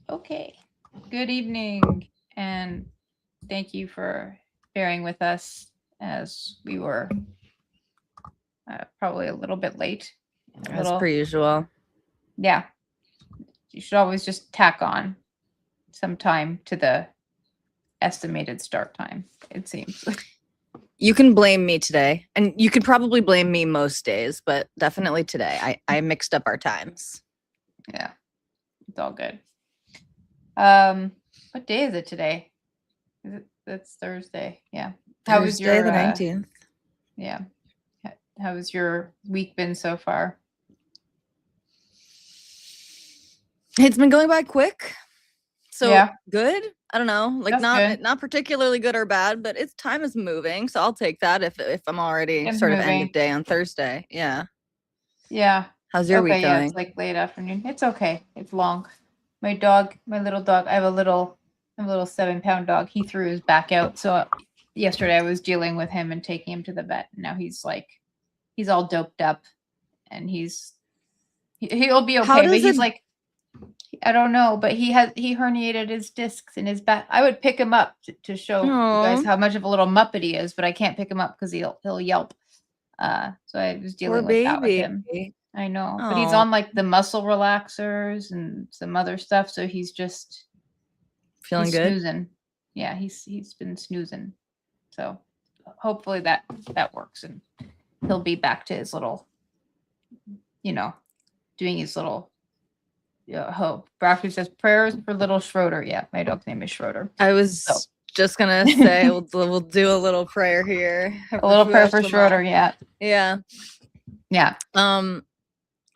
Okay. Good evening, and thank you for bearing with us as we were probably a little bit late. A As little, per usual. yeah. You should always just tack on some time to the estimated start time, it seems. You can blame me today, and you could probably blame me most days, but definitely today. I mixed up our times. Yeah, it's all good. What day is it today? That's Thursday. Yeah. How was Thursday your the 19th. yeah. How has your week been so far? It's been going by quick. So Yeah, good. I don't know, like that's good. not particularly good or bad, but it's time is moving, so I'll take that if I'm already It's sort of end of moving. day on Thursday. Yeah. Yeah. How's your week Okay, yeah, it's going? like late afternoon. It's okay. It's long. My little dog, I have a little 7-pound dog. He threw his back out. So yesterday I was dealing with him and taking him to the vet. And now he's all doped up and he'll be How okay. But does it he's like, I don't know, but he herniated his discs in his back. I would pick him up to show you guys Oh, how much of a little muppet he is, but I can't pick him up because he'll yelp. So I was poor dealing with that with baby. him. I know, but he's Oh, on like the muscle relaxers and some other stuff, so feeling he's good? snoozing. Yeah, he's been snoozing. So hopefully that works and he'll be back to his little, you know, doing his little. Yeah, hope. Broccoli says prayers for little Schroeder. Yeah, my dog's name is Schroeder. I So was just gonna say we'll do a little prayer here. a little prayer for Schroeder. Yeah, Yeah. yeah, Um.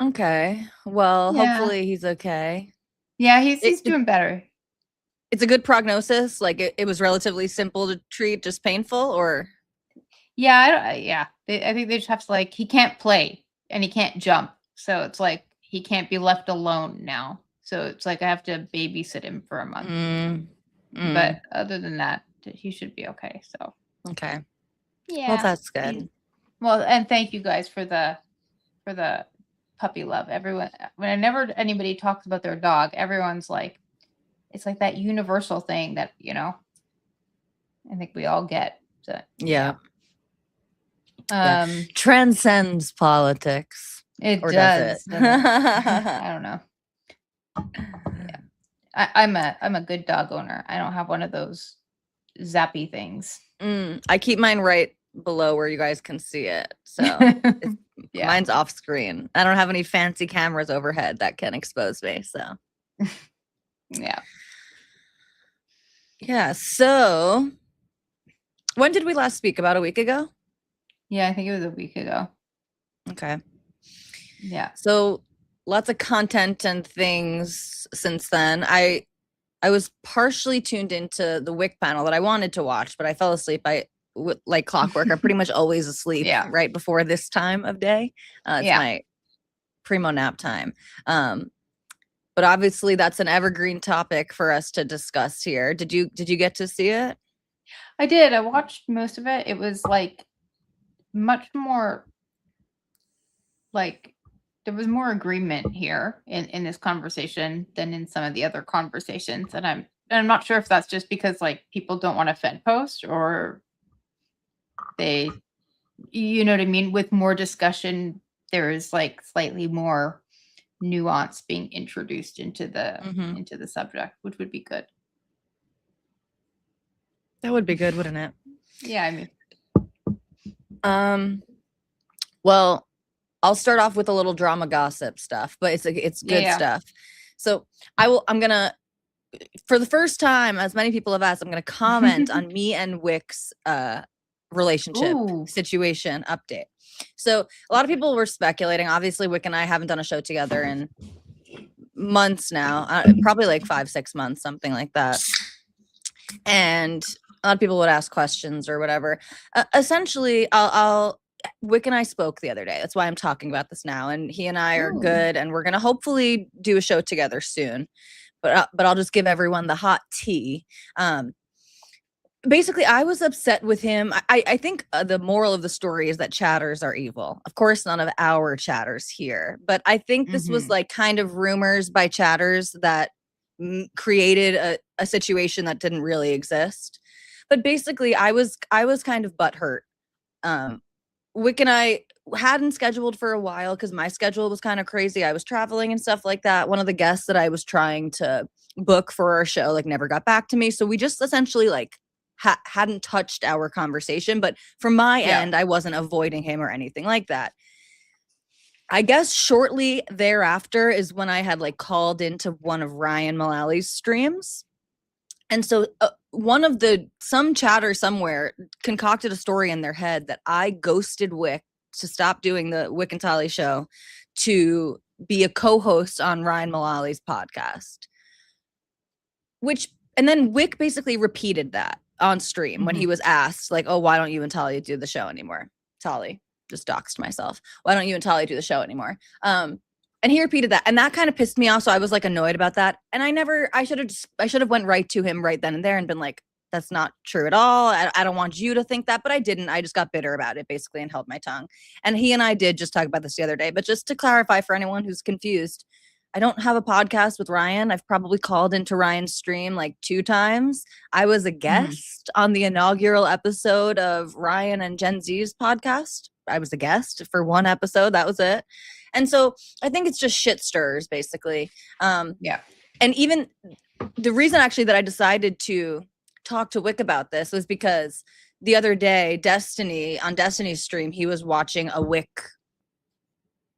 Okay. Well, yeah, hopefully he's okay. yeah. He's It, he's it doing better. it's a good prognosis. Like it was relatively simple to treat, just painful, or Yeah, I don't, yeah. I think they just have to like he can't play and he can't jump, so it's like he can't be left alone now. So it's like I have to babysit him for a month. mm, mm, But other than that, he should be okay. So okay. Well, yeah. that's good. Well, and thank you guys for the puppy love. Everyone, whenever anybody talks about their dog, everyone's like, it's like that universal thing that I think we all get. So Yeah. yeah. Yeah. Transcends politics. It Or does it? does, doesn't it? I don't know. Yeah. I'm a good dog owner. I don't have one of those zappy things. I keep mine right below where you guys can see it. So Yeah. mine's off screen. I don't have any fancy cameras overhead that can expose me. So Yeah. yeah. So when did we last speak? About a week ago? Yeah, I think it was a week ago. Okay. Yeah. So lots of content and things since then. I was partially tuned into the Wick panel that I wanted to watch, but I fell asleep. Like clockwork. I'm pretty much always asleep Yeah. right before this time of day. It's Yeah. my primo nap time. But obviously that's an evergreen topic for us to discuss here. Did you get to see it? I did. I watched most of it. It was like much more like there was more agreement here in this conversation than in some of the other conversations. And I'm not sure if that's just because like people don't want to Fed post or they you know what I mean? With more discussion, there is like slightly more nuance being introduced Mm-hmm. into the subject, which would be good. That would be good, wouldn't it? Yeah, I mean, Well, I'll start off with a little drama gossip stuff, but it's yeah, good yeah. stuff. So I'm gonna, for the first time, as many people have asked, I'm gonna comment on me and Wick's relationship Ooh, situation update. So a lot of people were speculating. Obviously, Wick and I haven't done a show together in months now, probably like 5-6 months, something like that. And a lot of people would ask questions or whatever. Essentially, I'll Wick and I spoke the other day. That's why I'm talking about this now. And he and I are ooh, good, and we're gonna hopefully do a show together soon. But I'll just give everyone the hot tea. Basically, I was upset with him. I think the moral of the story is that chatters are evil. Of course, none of our chatters here, but I think this was mm-hmm. like kind of rumors by chatters that created a situation that didn't really exist. But basically, I was kind of butthurt. Wick and I hadn't scheduled for a while because my schedule was kind of crazy. I was traveling and stuff like that. One of the guests that I was trying to book for our show like never got back to me, so we just essentially like hadn't touched our conversation. But from my end, I wasn't avoiding him or anything like that. I guess shortly thereafter is when I had like called into one of Ryan Mullally's streams. And so some chatter somewhere concocted a story in their head that I ghosted Wick to stop doing the Wick and Tali show to be a co-host on Ryan Mullally's podcast. And then Wick basically repeated that on stream when he was asked, like, oh, why don't you and Tali do the show anymore? Tali, just doxed myself. Why don't you and Tali do the show anymore? And he repeated that, and that kind of pissed me off. So I was like annoyed about that. And I should have went right to him right then and there and been like, that's not true at all. I don't want you to think that, but I didn't. I just got bitter about it basically and held my tongue. And he and I did just talk about this the other day, but just to clarify for anyone who's confused, I don't have a podcast with Ryan. I've probably called into Ryan's stream like 2 times. I was a guest on the inaugural episode of Ryan and Gen Z's podcast. I was a guest for 1 episode. That was it. And so I think it's just shit stirs, basically. And even the reason actually that I decided to talk to Wick about this was because the other day, on Destiny's stream, he was watching a Wick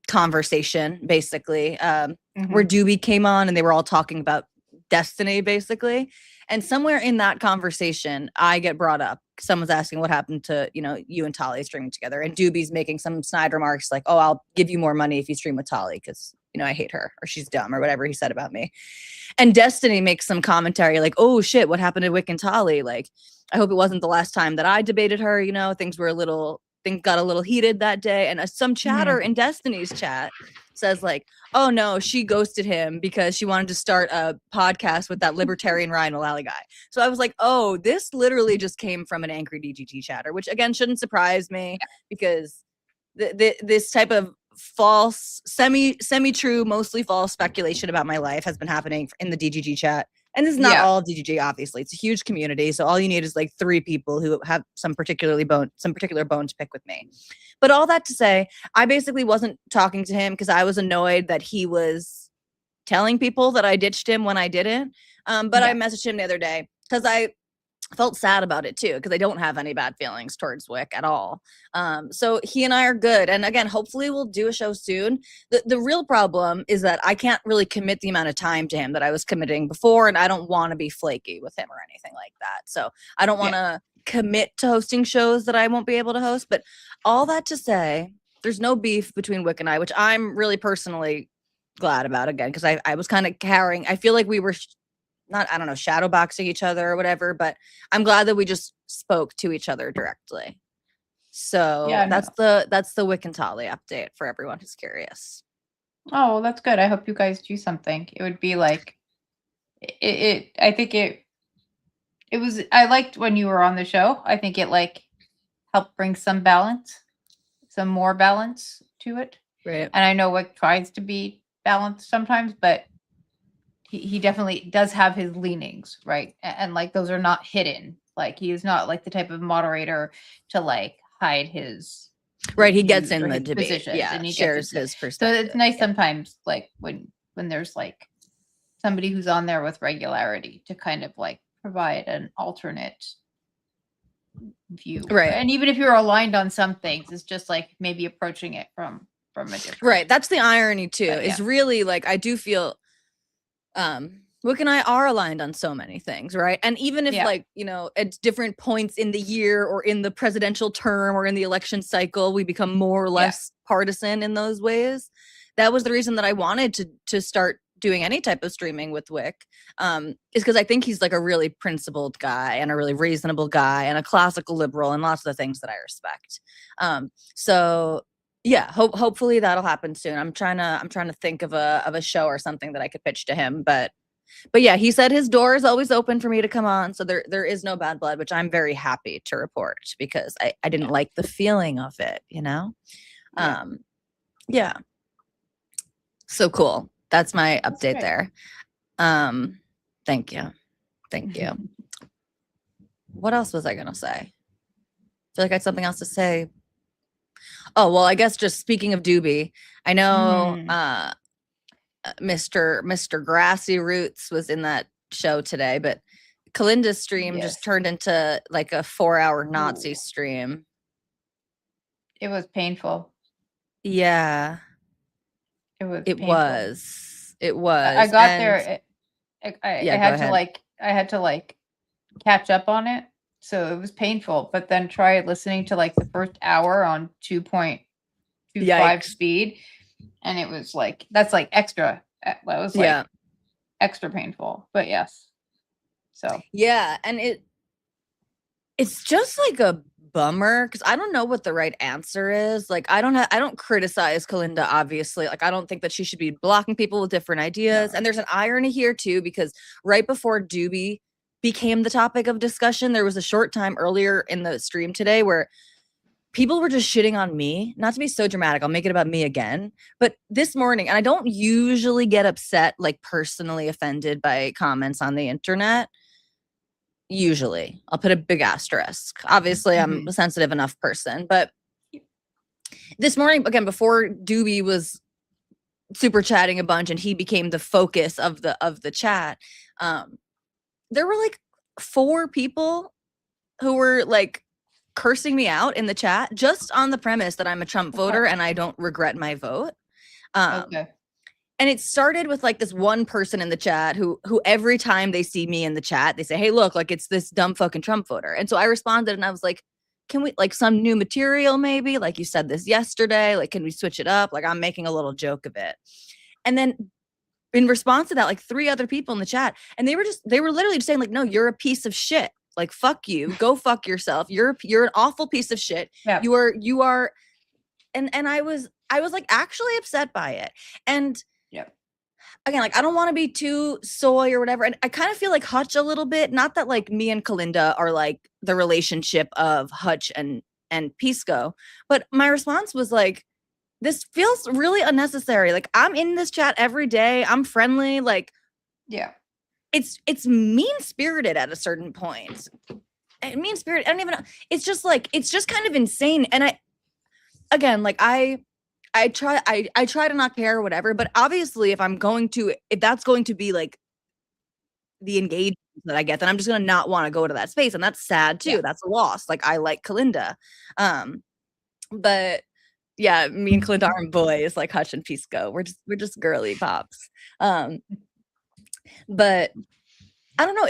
conversation, basically, where Doobie came on and they were all talking about Destiny, basically. And somewhere in that conversation, I get brought up. Someone's asking what happened to, you and Tali streaming together. And Doobie's making some snide remarks like, oh, I'll give you more money if you stream with Tali because, I hate her or she's dumb or whatever he said about me. And Destiny makes some commentary like, oh, shit, what happened to Wick and Tali? Like, I hope it wasn't the last time that I debated her. Things got a little heated that day. And some chatter in Destiny's chat says like, oh no, she ghosted him because she wanted to start a podcast with that libertarian Ryan Mullally guy. So I was like, oh, this literally just came from an angry DGT chatter, which again shouldn't surprise me because this type of false, semi-true, mostly false speculation about my life has been happening in the DGG chat. And this is not all DGG, obviously. It's a huge community. So all you need is like 3 people who have some particular bone to pick with me. But all that to say, I basically wasn't talking to him because I was annoyed that he was telling people that I ditched him when I didn't. But I messaged him the other day because I felt sad about it too, because I don't have any bad feelings towards Wick at all. So he and I are good. And again, hopefully we'll do a show soon. The real problem is that I can't really commit the amount of time to him that I was committing before. And I don't want to be flaky with him or anything like that. So I don't want to commit to hosting shows that I won't be able to host. But all that to say, there's no beef between Wick and I, which I'm really personally glad about again, because I was kind of carrying, I feel like we were shadow boxing each other or whatever, but I'm glad that we just spoke to each other directly. So that's the Wick and Tali update for everyone who's curious. Oh, well, that's good. I hope you guys do something. It would be like I think it was, I liked when you were on the show. I think it like helped bring some more balance to it. Right. And I know Wick tries to be balanced sometimes, but he definitely does have his leanings, right? And like those are not hidden. Like he is not like the type of moderator to like hide his right. He gets in the debate, and he shares his perspective. So it's nice sometimes, like when there's like somebody who's on there with regularity to kind of like provide an alternate view, right? And even if you're aligned on some things, it's just like maybe approaching it from a different right. That's the irony too. Is really like I do feel. Wick and I are aligned on so many things, right? And even if like, at different points in the year or in the presidential term or in the election cycle, we become more or less partisan in those ways. That was the reason that I wanted to start doing any type of streaming with Wick, is because I think he's like a really principled guy and a really reasonable guy and a classical liberal and lots of the things that I respect. So yeah, hopefully that'll happen soon. I'm trying to think of a show or something that I could pitch to him, but yeah, he said his door is always open for me to come on, so there is no bad blood, which I'm very happy to report because I didn't like the feeling of it, yeah. So cool. That's my update there. Thank you. Thank you. What else was I going to say? I feel like I had something else to say. Oh, well, I guess just speaking of Doobie, I know Mr. Grassy Roots was in that show today, but Kalinda's stream just turned into like a 4-hour Nazi stream. It was painful. Yeah. It was It painful. was. I got there. I had to like catch up on it. So it was painful, but then try listening to like the first hour on 2.25 speed. And it was like, that's like extra. That was like extra painful, but yes. So yeah. And it's just like a bummer because I don't know what the right answer is. Like I don't criticize Kalinda, obviously. Like I don't think that she should be blocking people with different ideas. No. And there's an irony here too, because right before Doobie became the topic of discussion, there was a short time earlier in the stream today where people were just shitting on me. Not to be so dramatic, I'll make it about me again. But this morning, and I don't usually get upset, like personally offended by comments on the internet. Usually, I'll put a big asterisk. Obviously, I'm a sensitive enough person, but this morning, again, before Doobie was super chatting a bunch and he became the focus of the chat, there were like 4 people who were like cursing me out in the chat just on the premise that I'm a Trump voter and I don't regret my vote. And it started with like this one person in the chat who every time they see me in the chat, they say, hey, look, like it's this dumb fucking Trump voter. And so I responded and I was like, can we like some new material maybe? Like you said this yesterday, like can we switch it up? Like I'm making a little joke of it. And then in response to that, like 3 other people in the chat, and they were literally just saying like, no, you're a piece of shit. Like, fuck you, go fuck yourself. You're an awful piece of shit. Yeah. You are. And I was like actually upset by it. And again, like I don't want to be too soy or whatever. And I kind of feel like Hutch a little bit. Not that like me and Kalinda are like the relationship of Hutch and Pisco, but my response was like, this feels really unnecessary. Like I'm in this chat every day. I'm friendly. Like, yeah, it's mean-spirited at a certain point. Mean-spirited. I don't even know. It's just kind of insane. And I try to not care or whatever, but obviously if that's going to be like the engagement that I get, then I'm just going to not want to go to that space. And that's sad too. Yeah. That's a loss. Like I like Kalinda. But yeah, me and Kalinda aren't boys like Hutch and Pisco. We're just girly pops. But I don't know.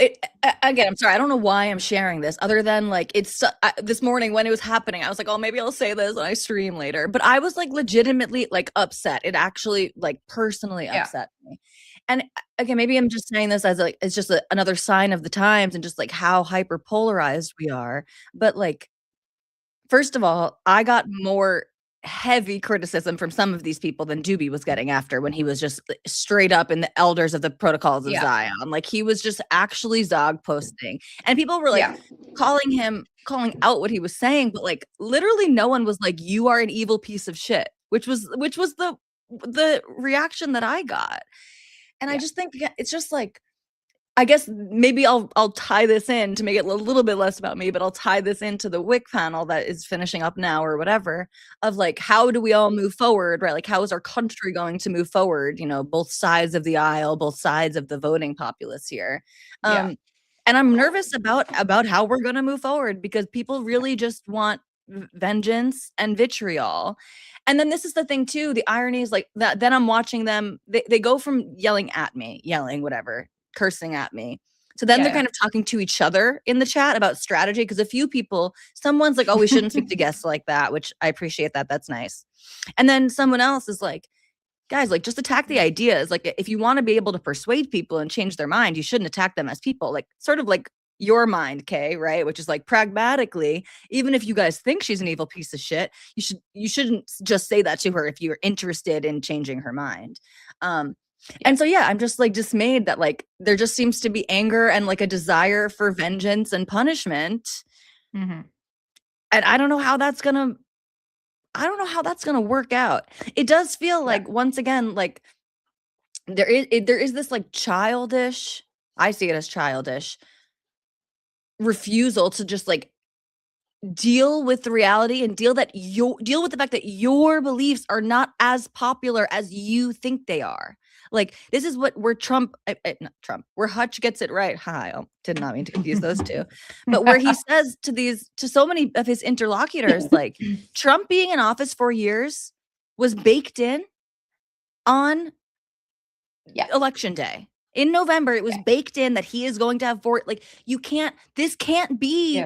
Again, I'm sorry. I don't know why I'm sharing this other than like this morning when it was happening, I was like, oh, maybe I'll say this when I stream later. But I was like legitimately like upset. It actually like personally upset me. And again, maybe I'm just saying this as like, it's just another sign of the times and just like how hyper polarized we are. But like, first of all, I got more heavy criticism from some of these people than Doobie was getting after when he was just straight up in the elders of the protocols of Zion. Like he was just actually Zog posting and people were like calling out what he was saying, but like literally no one was like, you are an evil piece of shit, which was the reaction that I got. And I just think it's just like, I guess maybe I'll tie this in to make it a little bit less about me, but I'll tie this into the WIC panel that is finishing up now or whatever of like, how do we all move forward, right? Like, how is our country going to move forward? You know, both sides of the aisle, both sides of the voting populace here. And I'm nervous about how we're going to move forward because people really just want vengeance and vitriol. And then this is the thing too, the irony is like that then I'm watching them, they go from yelling at me, whatever, cursing at me. So then they're kind of talking to each other in the chat about strategy because a few people, someone's like, oh, we shouldn't speak to guests like that, which I appreciate that. That's nice. And then someone else is like, guys, like just attack the ideas. Like if you want to be able to persuade people and change their mind, you shouldn't attack them as people. Like sort of like your mind, Kay, right? Which is like pragmatically, even if you guys think she's an evil piece of shit, you shouldn't just say that to her if you're interested in changing her mind. And so, I'm just like dismayed that like there just seems to be anger and like a desire for vengeance and punishment. And I don't know how that's gonna work out. It does feel like once again, like there is this like childish, I see it as childish refusal to just like deal with the reality and deal with the fact that your beliefs are not as popular as you think they are. Like this is where not Trump, where Hutch gets it right. Hi, I did not mean to confuse those two, but where he says to so many of his interlocutors, like Trump being in office for years was baked in on election day. In November, it was baked in that he is going to have like this can't be.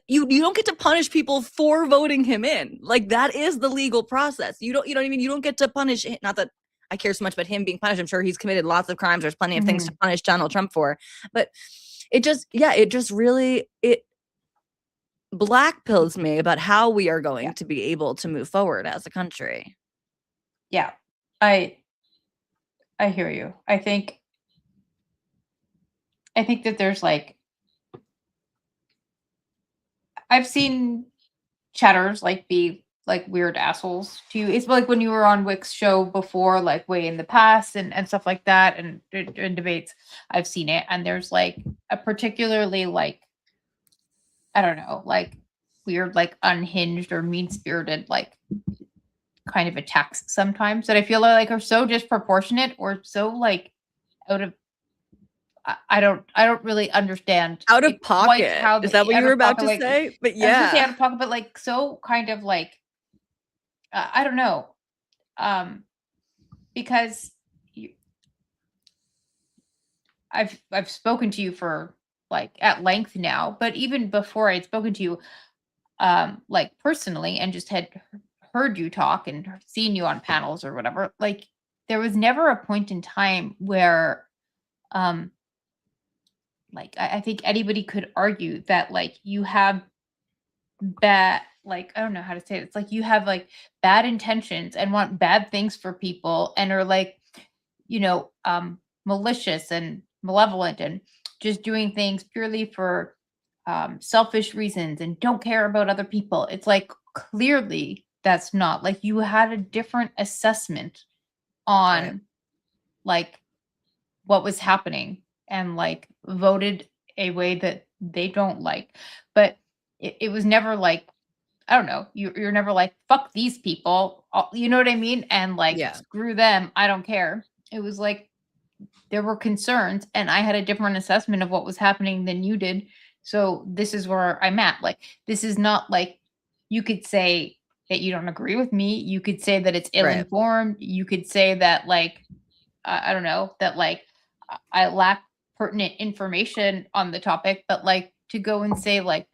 You don't get to punish people for voting him in. Like that is the legal process. You know what I mean? You don't get to punish, not that I care so much about him being punished. I'm sure he's committed lots of crimes. There's plenty of things to punish Donald Trump for, but it just really black pills me about how we are going to be able to move forward as a country. Yeah, I hear you. I think that there's like, I've seen chatters like be like weird assholes to you. It's like when you were on Wick's show before, like way in the past and stuff like that, and debates. I've seen it, and there's like a particularly like, I don't know, like weird, like unhinged or mean spirited, like kind of attacks sometimes that I feel like are so disproportionate or so like out of. I don't really understand. Out of pocket. How is that what you were about to say? But yeah, I was gonna say out of pocket, but like so kind of like I don't know, because I've spoken to you for like at length now, but even before I'd spoken to you, like personally, and just had heard you talk and seen you on panels or whatever, like there was never a point in time where, like I think anybody could argue that like you have bad, like I don't know how to say it. It's like you have like bad intentions and want bad things for people and are like, malicious and malevolent and just doing things purely for selfish reasons and don't care about other people. It's like clearly that's not, like you had a different assessment on like what was happening and like voted a way that they don't like. But it was never like, I don't know, you're never like, fuck these people, you know what I mean? And like, screw them, I don't care. It was like, there were concerns and I had a different assessment of what was happening than you did. So this is where I'm at. Like, this is not like, you could say that you don't agree with me. You could say that it's ill-informed. You could say that like, I don't know, that like I lack pertinent information on the topic, but like to go and say like,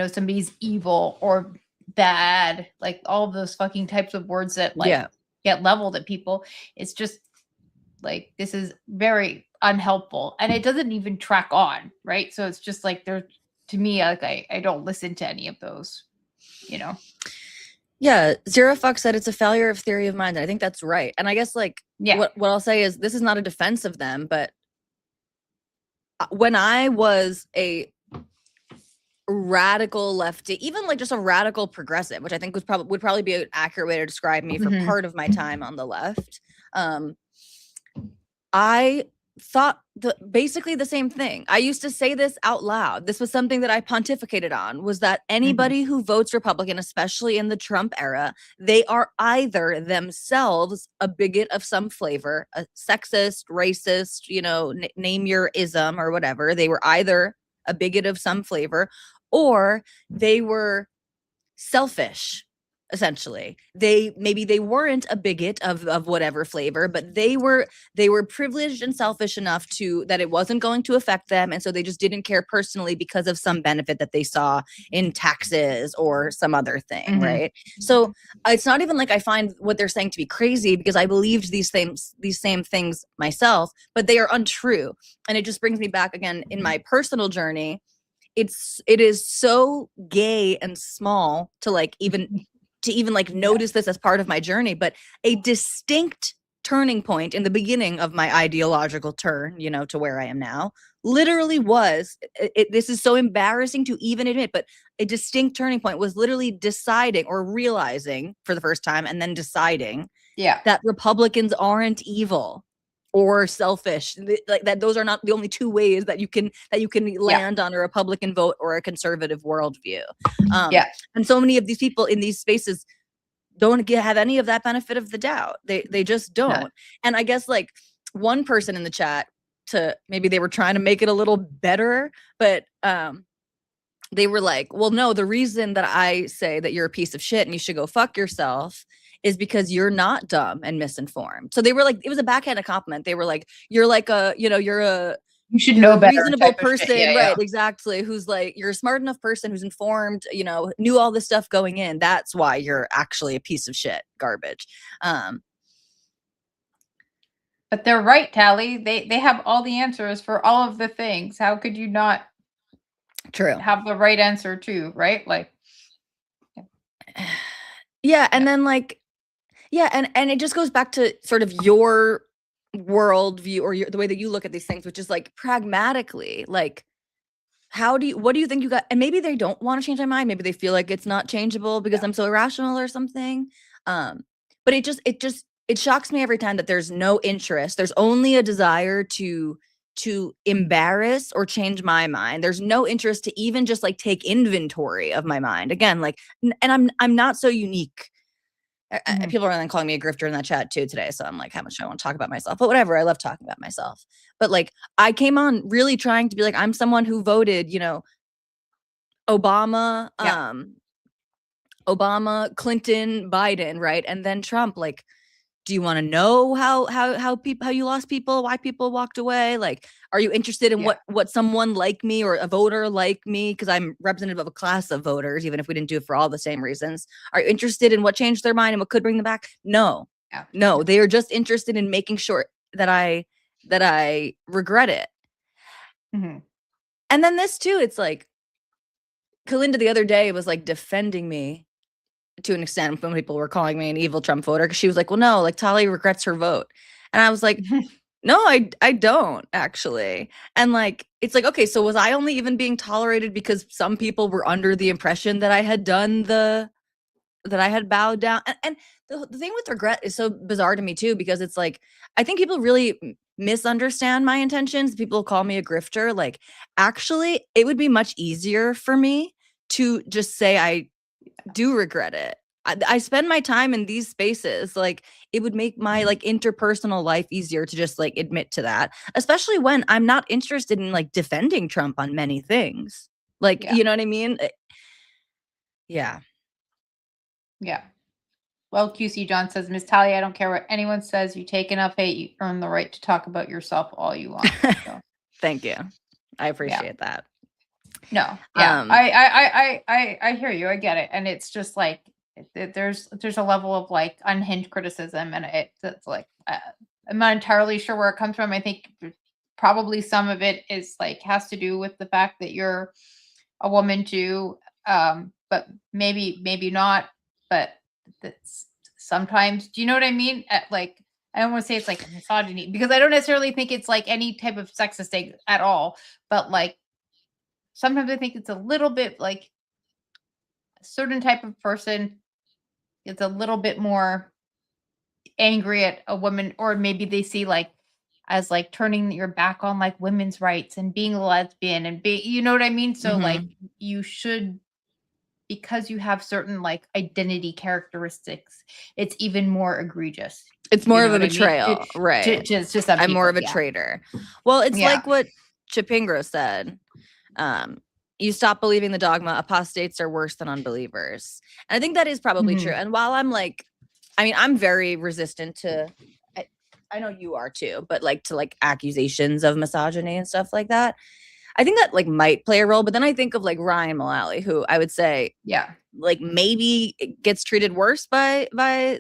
somebody's evil or bad, like all of those fucking types of words that like get leveled at people. It's just like, this is very unhelpful and it doesn't even track on. Right. So it's just like, to me, like I don't listen to any of those, Yeah. Zero Fuck said it's a failure of theory of mind. And I think that's right. And I guess like, what I'll say is this is not a defense of them, but when I was a radical lefty, even like just a radical progressive, which I think would probably be an accurate way to describe me for part of my time on the left, I thought basically the same thing. I used to say this out loud. This was something that I pontificated on, was that anybody who votes Republican, especially in the Trump era, they are either themselves a bigot of some flavor, a sexist, racist, name your ism or whatever. They were either a bigot of some flavor or they were selfish. Essentially, maybe they weren't a bigot of whatever flavor, but they were privileged and selfish enough that it wasn't going to affect them, and so they just didn't care personally because of some benefit that they saw in taxes or some other thing, right? So it's not even like I find what they're saying to be crazy, because I believed these same things myself, but they are untrue, and it just brings me back again in my personal journey. It is so gay and small to even like notice this as part of my journey, but a distinct turning point in the beginning of my ideological turn, to where I am now, literally was, this is so embarrassing to even admit, but a distinct turning point was literally deciding or realizing for the first time and then deciding that Republicans aren't evil or selfish. Like that, those are not the only two ways that you can land on a Republican vote or a conservative worldview. And so many of these people in these spaces don't have any of that benefit of the doubt. They just don't. No. And I guess like one person in the chat, to maybe they were trying to make it a little better, but they were like, well, no, the reason that I say that you're a piece of shit and you should go fuck yourself is because you're not dumb and misinformed. So they were like, it was a backhanded compliment. They were like, you're like you're a should know better reasonable person, shit. right? Exactly. Who's like, you're a smart enough person who's informed, knew all this stuff going in. That's why you're actually a piece of shit garbage. But they're right, Tali. They have all the answers for all of the things. How could you not have the right answer too, right? Like, yeah. And then like, yeah. And it just goes back to sort of your worldview or the way that you look at these things, which is like pragmatically, like, what do you think you got? And maybe they don't want to change my mind. Maybe they feel like it's not changeable because I'm so irrational or something. But it shocks me every time that there's no interest. There's only a desire to embarrass or change my mind. There's no interest to even just like take inventory of my mind. Again, like, and I'm not so unique. People are then calling me a grifter in that chat too today. So I'm like, how much do I want to talk about myself? But whatever, I love talking about myself. But like, I came on really trying to be like, I'm someone who voted, Obama, Obama, Clinton, Biden, right? And then Trump. Like, do you want to know how you lost people, why people walked away? Like, are you interested in what someone like me or a voter like me, because I'm representative of a class of voters, even if we didn't do it for all the same reasons, are you interested in what changed their mind and what could bring them back? No. No, they are just interested in making sure that I regret it. And then this too, it's like Kalinda the other day was like defending me to an extent when people were calling me an evil Trump voter, because she was like, well, no, like Tali regrets her vote. And I was like, no, I don't actually. And like, it's like, okay, so was I only even being tolerated because some people were under the impression that I had that I had bowed down? And the thing with regret is so bizarre to me too, because it's like, I think people really misunderstand my intentions. People call me a grifter. Like, actually, it would be much easier for me to just say I do regret it. I spend my time in these spaces. Like, it would make my like interpersonal life easier to just like admit to that, especially when I'm not interested in like defending Trump on many things. Like, you know what I mean? Yeah. Well, QC John says, Miss Tali, I don't care what anyone says. You take enough hate, you earn the right to talk about yourself all you want. So. Thank you. I appreciate that. No, I hear you. I get it, and it's just like there's a level of like unhinged criticism, and it's like I'm not entirely sure where it comes from. I think probably some of it is like has to do with the fact that you're a woman too, but maybe not. But that's sometimes. Do you know what I mean? Like, I don't want to say it's like misogyny, because I don't necessarily think it's like any type of sexist thing at all. But like, sometimes I think it's a little bit like a certain type of person is a little bit more angry at a woman, or maybe they see like as like turning your back on like women's rights and being a lesbian and you know what I mean? So like, you should, because you have certain like identity characteristics, it's even more egregious. It's more of a betrayal, right? Just I'm more of a traitor. Well, it's like what Chipingro said. You stop believing the dogma. Apostates are worse than unbelievers. And I think that is probably true. And while I'm like, I mean, I'm very resistant to, I know you are too, but like to like accusations of misogyny and stuff like that. I think that like might play a role, but then I think of like Ryan Mullally, who I would say, like maybe it gets treated worse by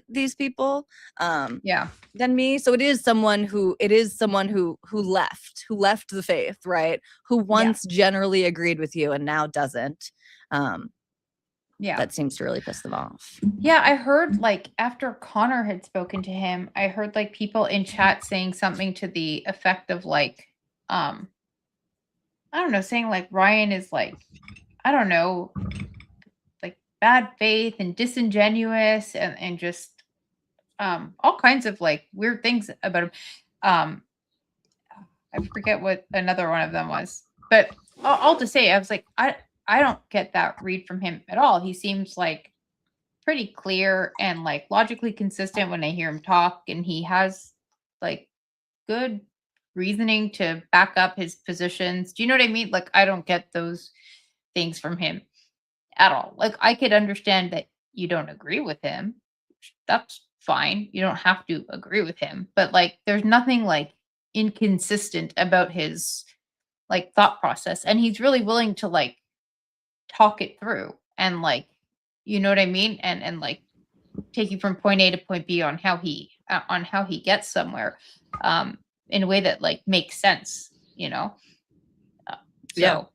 these people, than me. So it is someone who left the faith, right? Who once generally agreed with you and now doesn't. That seems to really piss them off. Yeah, I heard like after Connor had spoken to him, I heard like people in chat saying something to the effect of like, I don't know, saying like Ryan is like, I don't know, like bad faith and disingenuous and just all kinds of like weird things about him. I forget what another one of them was, but all to say, I was like, I don't get that read from him at all. He seems like pretty clear and like logically consistent when I hear him talk, and he has like good reasoning to back up his positions. Do you know what I mean? Like, I don't get those things from him at all. Like, I could understand that you don't agree with him. That's fine. You don't have to agree with him, but like, there's nothing like inconsistent about his like thought process, and he's really willing to like talk it through and like, you know what I mean? And like take you from point A to point B on how he gets somewhere, in a way that like makes sense, you know. Yeah. So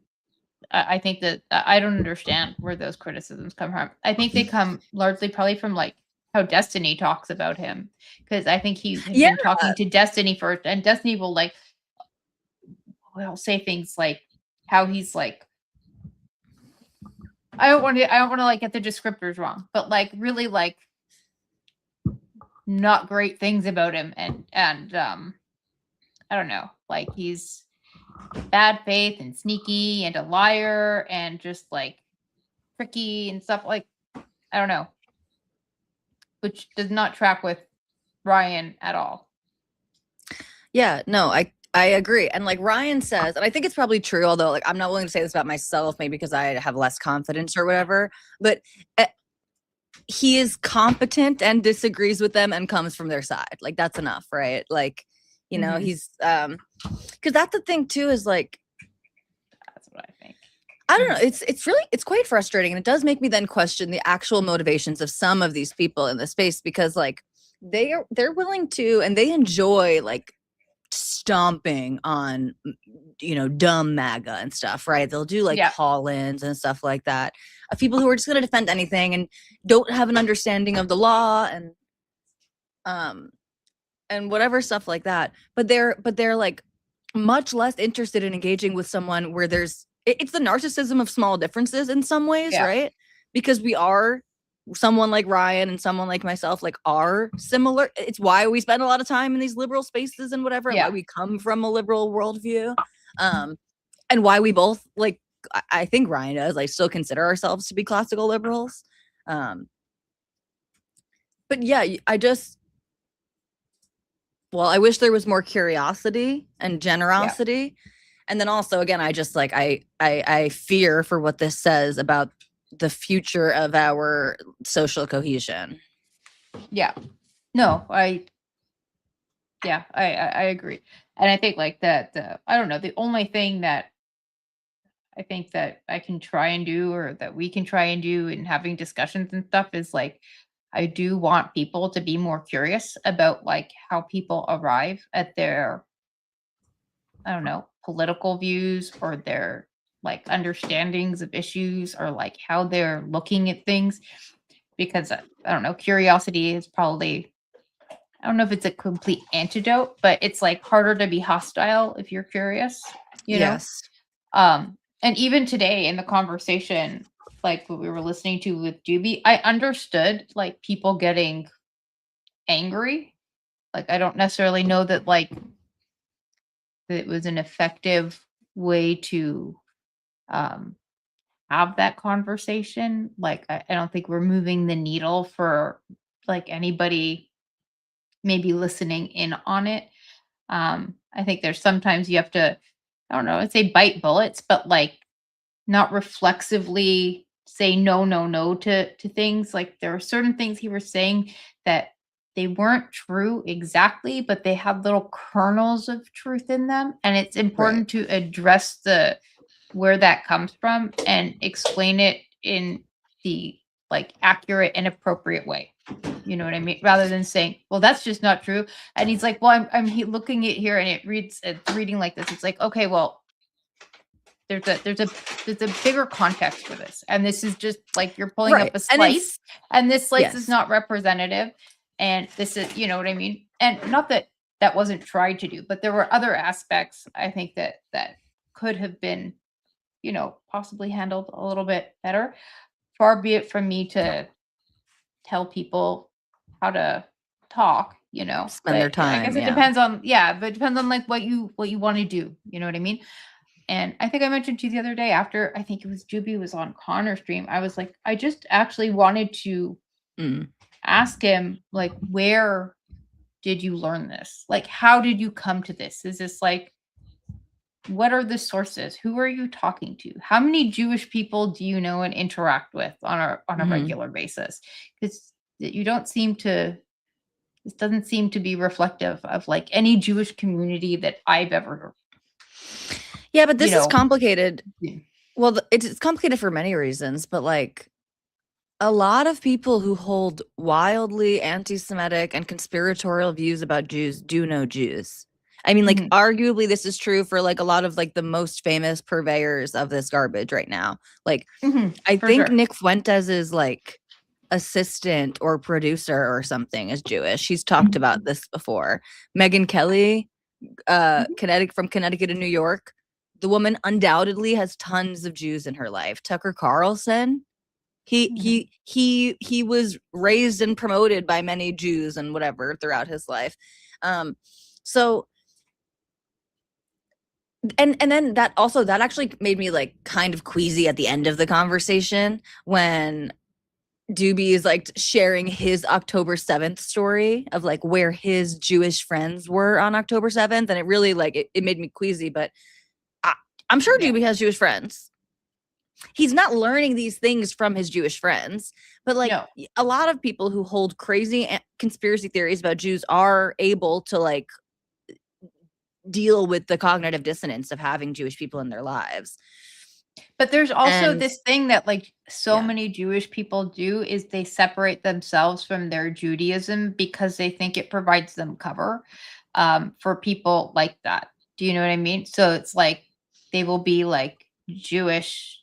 I think that I don't understand where those criticisms come from. I think they come largely probably from like how Destiny talks about him, because I think he had Yeah. been talking to Destiny first, and Destiny will say things like how he's like, I don't want to like get the descriptors wrong, but like really like not great things about him, and I don't know, like he's bad faith and sneaky and a liar and just like tricky and stuff like, I don't know, which does not track with Ryan at all. Yeah, no, I agree. And like Ryan says, and I think it's probably true, although like I'm not willing to say this about myself, maybe because I have less confidence or whatever, but he is competent and disagrees with them and comes from their side. Like that's enough, right? Like, you know, he's because that's the thing too, is like, That's what I think. I don't know. It's really, it's quite frustrating. And it does make me then question the actual motivations of some of these people in the space, because like they're willing to, and they enjoy like stomping on, you know, dumb MAGA and stuff, right? They'll do like call-ins and stuff like that of people who are just going to defend anything and don't have an understanding of the law and whatever stuff like that. But they're like much less interested in engaging with someone where it's the narcissism of small differences in some ways, right? Because we are, someone like Ryan and someone like myself like are similar. It's why we spend a lot of time in these liberal spaces and whatever, and why we come from a liberal worldview, and why we both like, I think Ryan does, like, still consider ourselves to be classical liberals. But yeah, I wish there was more curiosity and generosity. And then also, again, I just like, I fear for what this says about the future of our social cohesion. Yeah. No, I agree. And I think like that, I don't know, the only thing that I think that I can try and do, or that we can try and do in having discussions and stuff, is like, I do want people to be more curious about like how people arrive at their, I don't know, political views or their like understandings of issues, or like how they're looking at things. Because I don't know, curiosity is probably, I don't know if it's a complete antidote, but it's like harder to be hostile if you're curious, you know? And even today in the conversation, like what we were listening to with Doobie, I understood like people getting angry. Like, I don't necessarily know that like that it was an effective way to um have that conversation. Like, I don't think we're moving the needle for like anybody maybe listening in on it. I think there's sometimes you have to, I don't know, I'd say bite bullets, but like not reflexively say no, no, no to things. Like, there are certain things he was saying that they weren't true exactly, but they have little kernels of truth in them. And it's important to address the where that comes from and explain it in the like accurate and appropriate way. You know what I mean? Rather than saying, "Well, that's just not true." And he's like, "Well, I'm looking at here and it's reading like this." It's like, "Okay, well, there's a bigger context for this. And this is just like you're pulling up a slice, and this slice is not representative. And this is, you know what I mean?" And not that that wasn't tried to do, but there were other aspects I think that could have been, you know, possibly handled a little bit better. Far be it from me to tell people how to talk. you know, Spend their but I guess time. it Yeah. depends on, but it depends on like what you want to do. You know what I mean? And I think I mentioned to you the other day after I think it was Juby was on Connor stream. I was like, I just actually wanted to Mm. ask him, like, where did you learn this? Like, how did you come to this? Is this like, what are the sources? Who are you talking to? How many Jewish people do you know and interact with on a Mhm. regular basis? Because you don't seem to. This doesn't seem to be reflective of like any Jewish community that I've ever. Yeah, but this is complicated. Yeah. Well, it's complicated for many reasons, but like a lot of people who hold wildly anti-Semitic and conspiratorial views about Jews do know Jews. I mean, like, arguably, this is true for like a lot of like the most famous purveyors of this garbage right now. Like, I think sure. Nick Fuentes' like assistant or producer or something is Jewish. She's talked about this before. Megyn Kelly, from Connecticut and New York. The woman undoubtedly has tons of Jews in her life. Tucker Carlson, he was raised and promoted by many Jews and whatever throughout his life. So and then that actually made me like kind of queasy at the end of the conversation when Doobie is like sharing his October 7th story of like where his Jewish friends were on October 7th. And it really like it made me queasy, but I'm sure Doobie has Jewish friends. He's not learning these things from his Jewish friends, but like a lot of people who hold crazy conspiracy theories about Jews are able to like deal with the cognitive dissonance of having Jewish people in their lives. But there's also this thing that like many Jewish people do is they separate themselves from their Judaism because they think it provides them cover for people like that. Do you know what I mean? So it's like they will be like Jewish,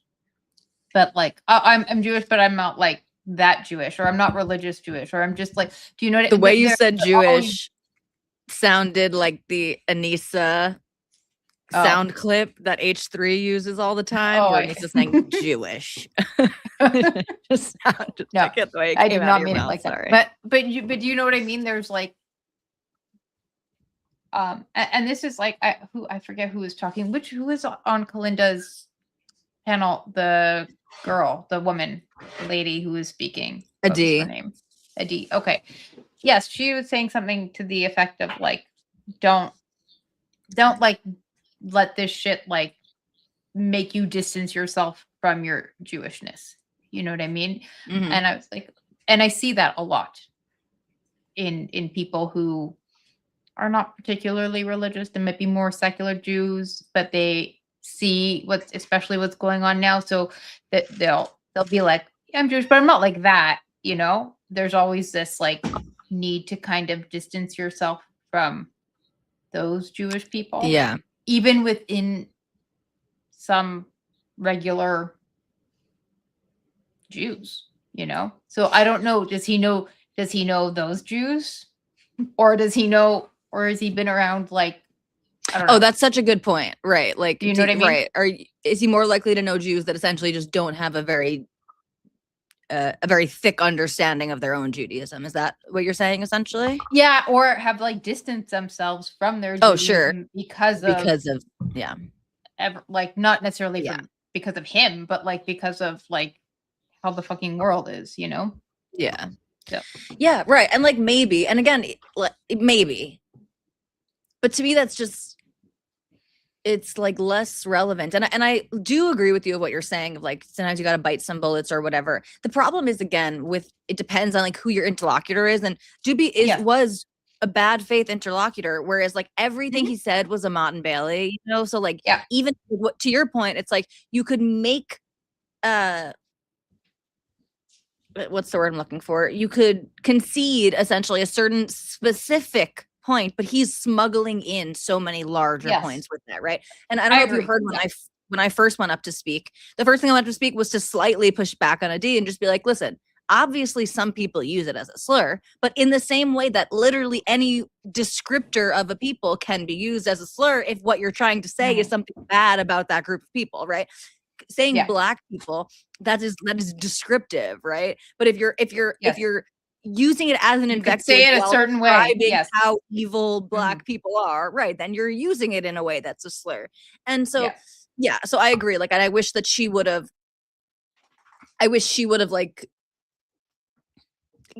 but like I'm Jewish, but I'm not like that Jewish, or I'm not religious Jewish, or I'm just like, do you know what the way you said Jewish sounded like the Anissa sound clip that H3 uses all the time where Anissa's saying Jewish. Just sounded like it the way it I came did out not of your mean mouth, it like sorry. that. But you know what I mean? There's like and this is like I forget who was talking, who was on Kalinda's panel, the woman, the lady who was speaking. What was her name? Adi. Okay. Yes, she was saying something to the effect of like, don't like let this shit like make you distance yourself from your Jewishness. You know what I mean? Mm-hmm. And I was like, and I see that a lot in people who are not particularly religious. They might be more secular Jews, but they see especially what's going on now. So that they'll be like, yeah, I'm Jewish, but I'm not like that. You know, there's always this like need to kind of distance yourself from those Jewish people. Yeah. Even within some regular Jews, you know? So I don't know. Does he know those Jews? Or does he know, or has he been around like, I don't know. Oh, that's such a good point. Right. Like, do you know what I mean? Right. Is he more likely to know Jews that essentially just don't have a very thick understanding of their own Judaism? Is that what you're saying essentially? Yeah, or have like distanced themselves from their Judaism sure. because of like not necessarily because of him, but like because of like how the fucking world is, you know? Yeah. So. Yeah, right. And like maybe, and again, maybe. But to me that's just it's like less relevant. And I do agree with you of what you're saying of like sometimes you got to bite some bullets or whatever. The problem is again with it depends on like who your interlocutor is, and Doobie was a bad faith interlocutor, whereas like everything he said was a Mott and Bailey, you know? So like even to your point, it's like you could make what's the word I'm looking for? You could concede essentially a certain specific point, but he's smuggling in so many larger points with that, right? And I don't know if you heard when I first went up to speak, the first thing I went to speak was to slightly push back on Adi and just be like, listen, obviously some people use it as a slur, but in the same way that literally any descriptor of a people can be used as a slur if what you're trying to say is something bad about that group of people, right? Saying black people, that is descriptive, right? But if you're using it as an You could invective say it a while certain way. describing Yes. how evil Black people are, right? Then you're using it in a way that's a slur. And so, Yes. yeah, so I agree. Like, and I wish that she would have, like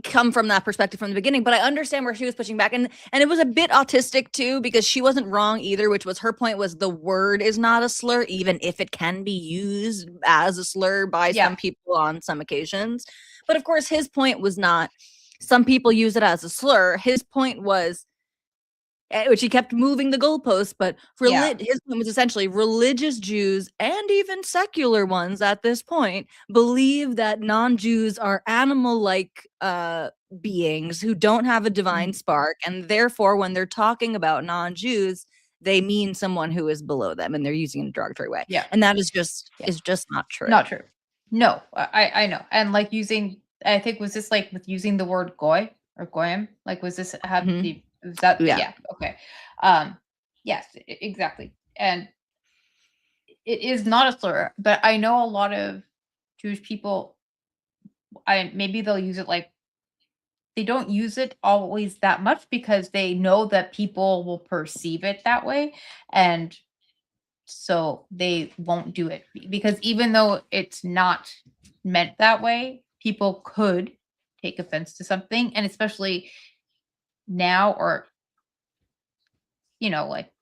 come from that perspective from the beginning, but I understand where she was pushing back, and it was a bit autistic too, because she wasn't wrong either, which was her point was the word is not a slur, even if it can be used as a slur by some people on some occasions. But of course, his point was not some people use it as a slur. His point was, which he kept moving the goalposts, but his point was essentially religious Jews and even secular ones at this point believe that non-Jews are animal-like beings who don't have a divine spark, and therefore when they're talking about non-Jews, they mean someone who is below them, and they're using it in a derogatory way. Yeah. And that is just not true. Not true. No, I know. And like using, I think, was this like with using the word goy or goyim? Like, was this have the was that Yeah. okay. Yes, exactly. And it is not a slur, but I know a lot of Jewish people, maybe they'll use it like they don't use it always that much because they know that people will perceive it that way, and so they won't do it because even though it's not meant that way, people could take offense to something, and especially now, or like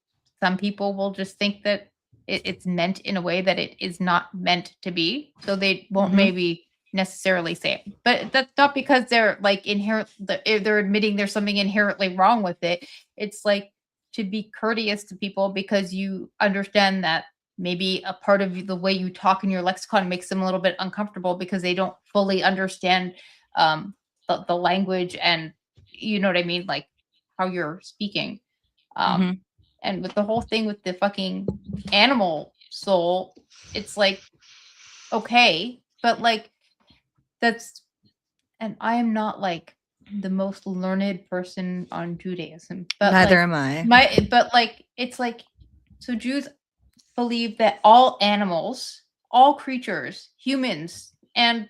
some people will just think that it's meant in a way that it is not meant to be, so they won't maybe necessarily say it. But that's not because they're like they're admitting there's something inherently wrong with it. It's like to be courteous to people because you understand that maybe a part of the way you talk in your lexicon makes them a little bit uncomfortable because they don't fully understand the language, and you know what I mean, like how you're speaking. And with the whole thing with the fucking animal soul, it's like, okay, but like that's, and I am not like the most learned person on Judaism, but neither like, am I. but like it's like, so Jews believe that all animals, all creatures, humans and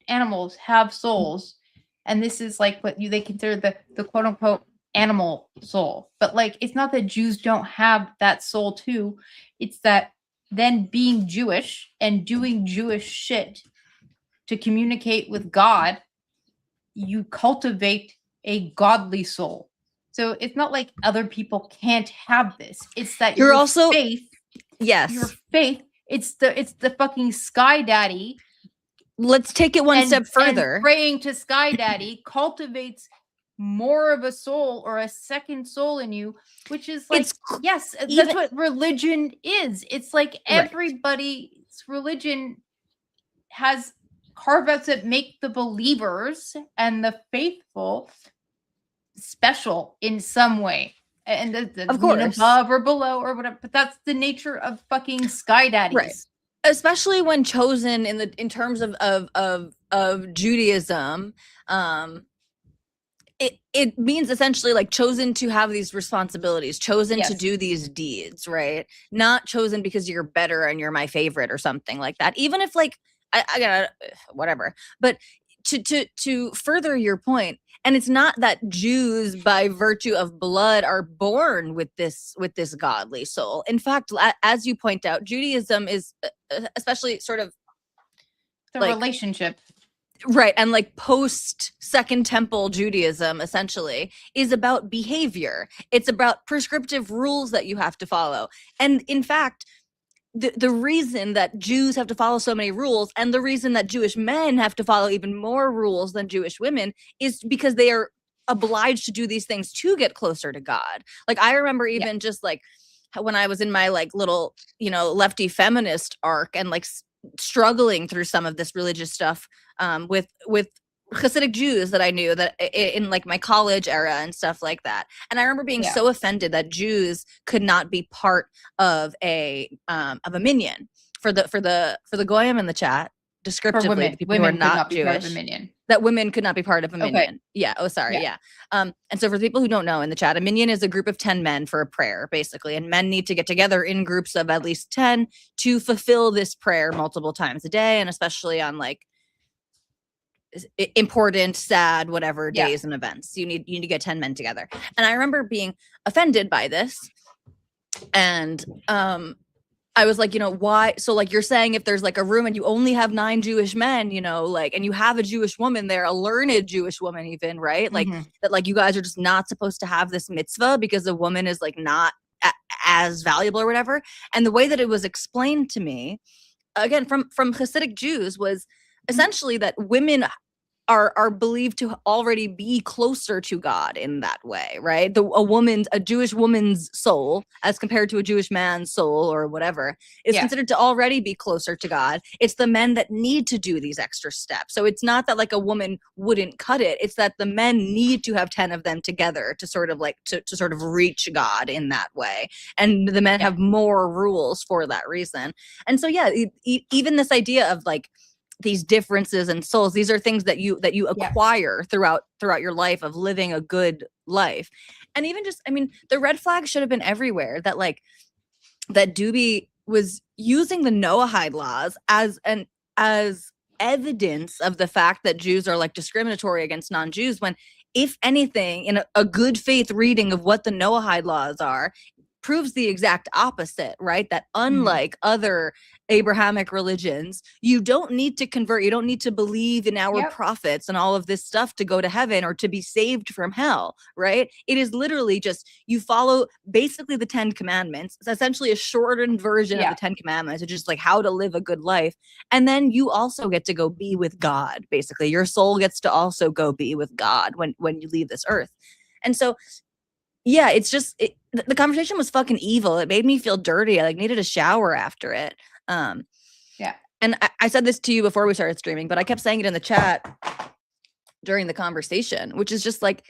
animals have souls, and this is like what they consider the quote unquote animal soul. But like it's not that Jews don't have that soul too, it's that then being Jewish and doing Jewish shit to communicate with God, you cultivate a godly soul. So it's not like other people can't have this. It's that You're your also faith, yes, your faith. It's the fucking Sky Daddy. Let's take it one step further. And praying to Sky Daddy cultivates more of a soul or a second soul in you, which is like, yes, that's what religion is. It's like everybody's religion has carve-outs that make the believers and the faithful special in some way. And of course, above or below or whatever, but that's the nature of fucking Sky Daddies. Right. Especially when chosen in terms of Judaism, it means essentially like chosen to have these responsibilities, chosen to do these deeds, right? Not chosen because you're better and you're my favorite or something like that. Even if like I gotta whatever, but to further your point, and it's not that Jews by virtue of blood are born with this godly soul. In fact, as you point out, Judaism is especially sort of the relationship. Right. And like post Second Temple Judaism essentially is about behavior. It's about prescriptive rules that you have to follow. And in fact, the reason that Jews have to follow so many rules, and the reason that Jewish men have to follow even more rules than Jewish women, is because they are obliged to do these things to get closer to God. Like I remember even just like when I was in my like little, lefty feminist arc and like struggling through some of this religious stuff with Hasidic Jews that I knew that in like my college era and stuff like that. And I remember being so offended that Jews could not be part of a minyan. For the goyim in the chat, descriptively, people who are not Jewish, that women could not be part of a minyan. Yeah. Oh, sorry. Yeah. And so for people who don't know in the chat, a minyan is a group of 10 men for a prayer, basically. And men need to get together in groups of at least 10 to fulfill this prayer multiple times a day. And especially on like important, sad, whatever Yeah. days and events. You need to get 10 men together. And I remember being offended by this. And I was like, why? So like you're saying if there's like a room and you only have 9 Jewish men, like, and you have a Jewish woman there, a learned Jewish woman even, right? Like that, like you guys are just not supposed to have this mitzvah because a woman is like not as valuable or whatever. And the way that it was explained to me, again, from Hasidic Jews, was essentially that women are believed to already be closer to God in that way, right? A Jewish woman's soul, as compared to a Jewish man's soul or whatever, is considered to already be closer to God. It's the men that need to do these extra steps. So it's not that like a woman wouldn't cut it. It's that the men need to have 10 of them together to sort of like to sort of reach God in that way. And the men have more rules for that reason. And so even this idea of like these differences in souls, these are things that you acquire throughout your life of living a good life. And even just, I mean, the red flag should have been everywhere, that like that Doobie was using the Noahide laws as evidence of the fact that Jews are like discriminatory against non-Jews, when if anything, in a good faith reading of what the Noahide laws are, proves the exact opposite, right? That unlike other Abrahamic religions, you don't need to convert, you don't need to believe in our prophets and all of this stuff to go to heaven or to be saved from hell, right? It is literally just you follow basically the 10 commandments. It's essentially a shortened version of the 10 commandments. It's just like how to live a good life. And then you also get to go be with God. Basically, your soul gets to also go be with God when you leave this earth. And so it's just the conversation was fucking evil. It made me feel dirty. I like needed a shower after it. And I said this to you before we started streaming, but I kept saying it in the chat during the conversation, which is just like,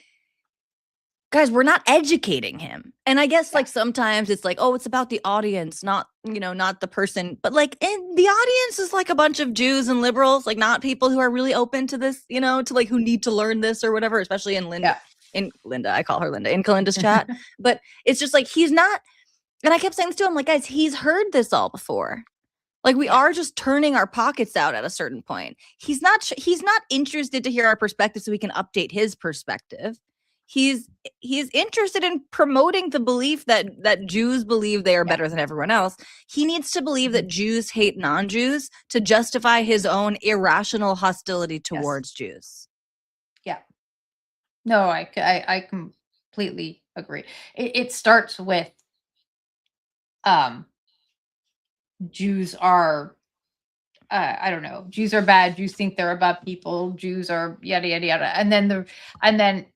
guys, we're not educating him. And I guess like sometimes it's like, oh, it's about the audience, not the person. But like in the audience is like a bunch of Jews and liberals, like not people who are really open to this, to like who need to learn this or whatever, especially in Linda. In Linda, I call her Linda, in Kalinda's chat. But it's just like he's not, and I kept saying this to him, like, guys, he's heard this all before. Like we are just turning our pockets out at a certain point. He's not interested to hear our perspective so we can update his perspective. He's interested in promoting the belief that Jews believe they are better than everyone else. He needs to believe that Jews hate non-Jews to justify his own irrational hostility towards Jews. Yeah. No, I completely agree. It starts with Jews are I don't know, Jews are bad, Jews think they're above people, Jews are yada yada yada. And then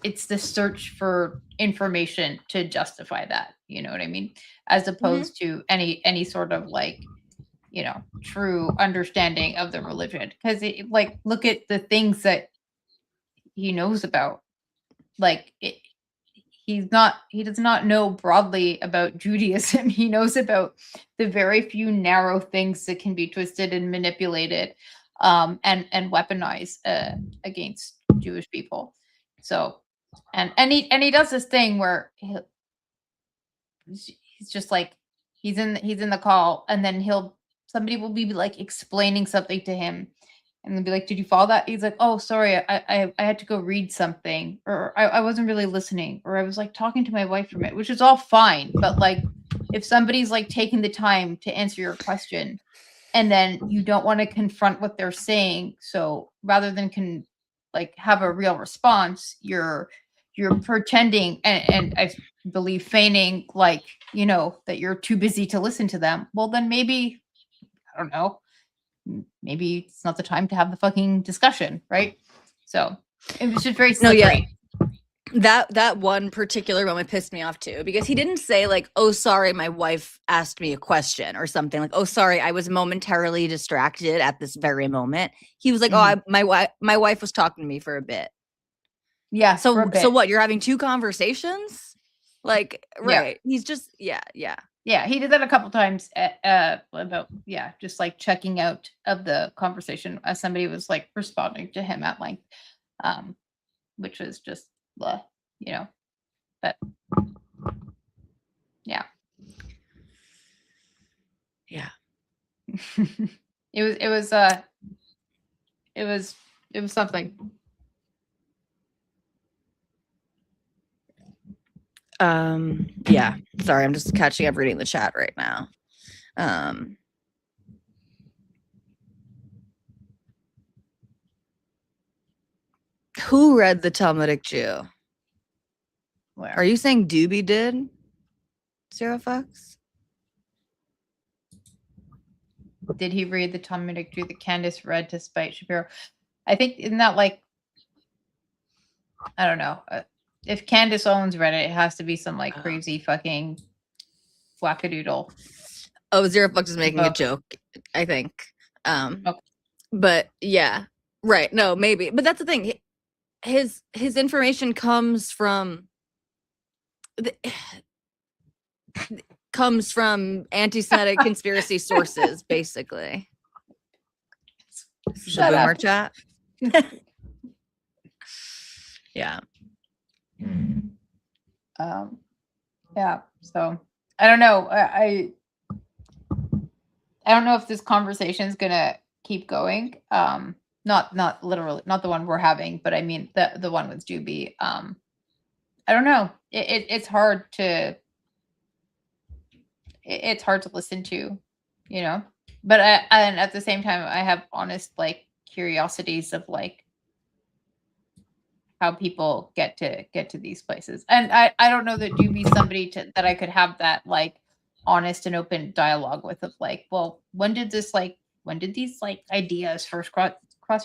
it's the search for information to justify that. You know what I mean? As opposed to any sort of like, true understanding of the religion. Because like look at the things that he knows about. Like he does not know broadly about Judaism. He knows about the very few narrow things that can be twisted and manipulated and weaponized against Jewish people. So and he does this thing where he's just like he's in the call, and then somebody will be like explaining something to him, and they'll be like, "Did you follow that?" He's like, "Oh, sorry, I had to go read something, or I wasn't really listening, or I was like talking to my wife from it," which is all fine. But like, if somebody's like taking the time to answer your question, and then you don't want to confront what they're saying, so rather than have a real response, you're pretending and I believe feigning like that you're too busy to listen to them. Well, then maybe I don't know. Maybe it's not the time to have the fucking discussion, right? So it was just very slippery. That one particular moment pissed me off too, because he didn't say like, "Oh, sorry, my wife asked me a question," or something like, "Oh, sorry, I was momentarily distracted at this very moment." He was like, "Oh, my wife was talking to me for a bit." Yeah. So what? You're having 2 conversations? Like, right? He's just yeah. Yeah, he did that a couple times about just like checking out of the conversation as somebody was like responding to him at length, which was just but yeah, it was It was something. Yeah. Sorry, I'm just catching up reading the chat right now. Who read the Talmudic Jew? Where? Are you saying Doobie did? Zero fucks? Did he read the Talmudic Jew that Candace read to spite Shapiro? I think, isn't that like, I don't know. If Candace Owens read it, it has to be some like crazy fucking wackadoodle. Oh, Zero fucks is making a book. joke, I think. Okay. But yeah, right. No, maybe. But that's the thing. His information comes from anti-Semitic conspiracy sources, basically. Shut the boomer up. chat. Yeah. Yeah. So I don't know. I don't know if this conversation is gonna keep going. Not literally, not the one we're having, but I mean the one with Doobie. I don't know. It's hard to. It's hard to listen to, you know. But and at the same time, I have honest like curiosities of like how people get to these places, and I don't know that Doobie's somebody that I could have that like honest and open dialogue with of like, well, when did these like ideas first cross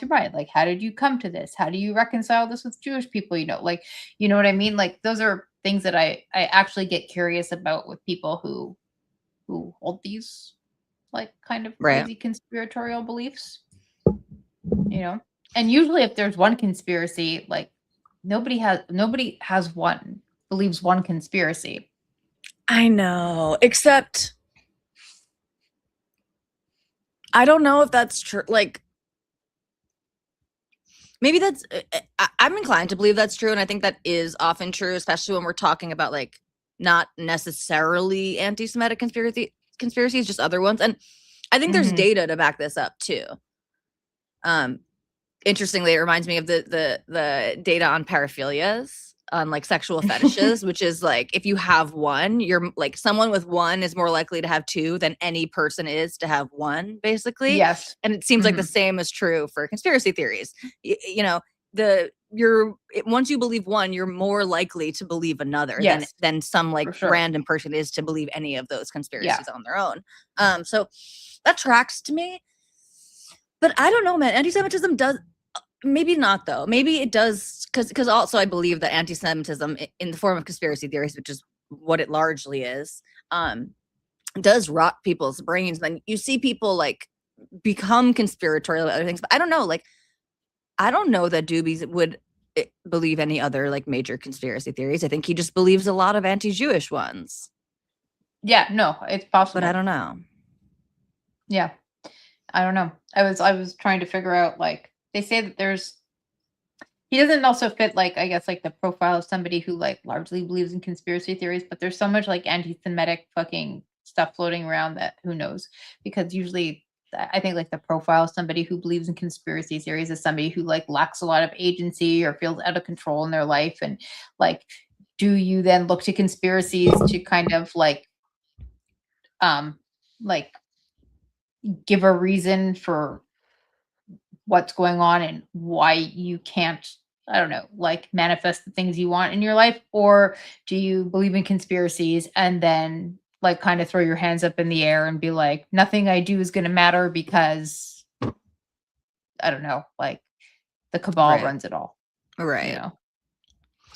your mind? Like, how did you come to this? How do you reconcile this with Jewish people? Like, you know what I mean? Like, those are things that I actually get curious about with people who hold these like kind of crazy conspiratorial beliefs, you know. And usually if there's one conspiracy, like nobody believes one conspiracy. I know, except I don't know if that's true. Like, maybe that's, I'm inclined to believe that's true. And I think that is often true, especially when we're talking about like not necessarily anti-Semitic conspiracies, just other ones. And I think there's data to back this up too. Interestingly, it reminds me of the data on paraphilias, on like sexual fetishes, which is like, if you have one, you're like, someone with one is more likely to have two than any person is to have one, basically. Yes. And it seems like the same is true for conspiracy theories. You know, once you believe one, you're more likely to believe another than some like random person is to believe any of those conspiracies on their own. So that tracks to me. But I don't know, man. Anti-Semitism does, maybe not though. Maybe it does, because also I believe that anti-Semitism in the form of conspiracy theories, which is what it largely is, does rot people's brains. Then you see people like become conspiratorial about other things. But I don't know, like, I don't know that Doobie would believe any other like major conspiracy theories. I think he just believes a lot of anti-Jewish ones. Yeah, no, it's possible. But I don't know. Yeah. I don't know. I was trying to figure out, like, they say that he doesn't also fit like, I guess, like the profile of somebody who like largely believes in conspiracy theories, but there's so much like anti-Semitic fucking stuff floating around that who knows? Because usually I think like the profile of somebody who believes in conspiracy theories is somebody who like lacks a lot of agency or feels out of control in their life. And like, do you then look to conspiracies to kind of like give a reason for what's going on and why you can't, I don't know, like manifest the things you want in your life? Or do you believe in conspiracies and then like kind of throw your hands up in the air and be like, nothing I do is going to matter because, I don't know, like the cabal runs it all. Right. You know?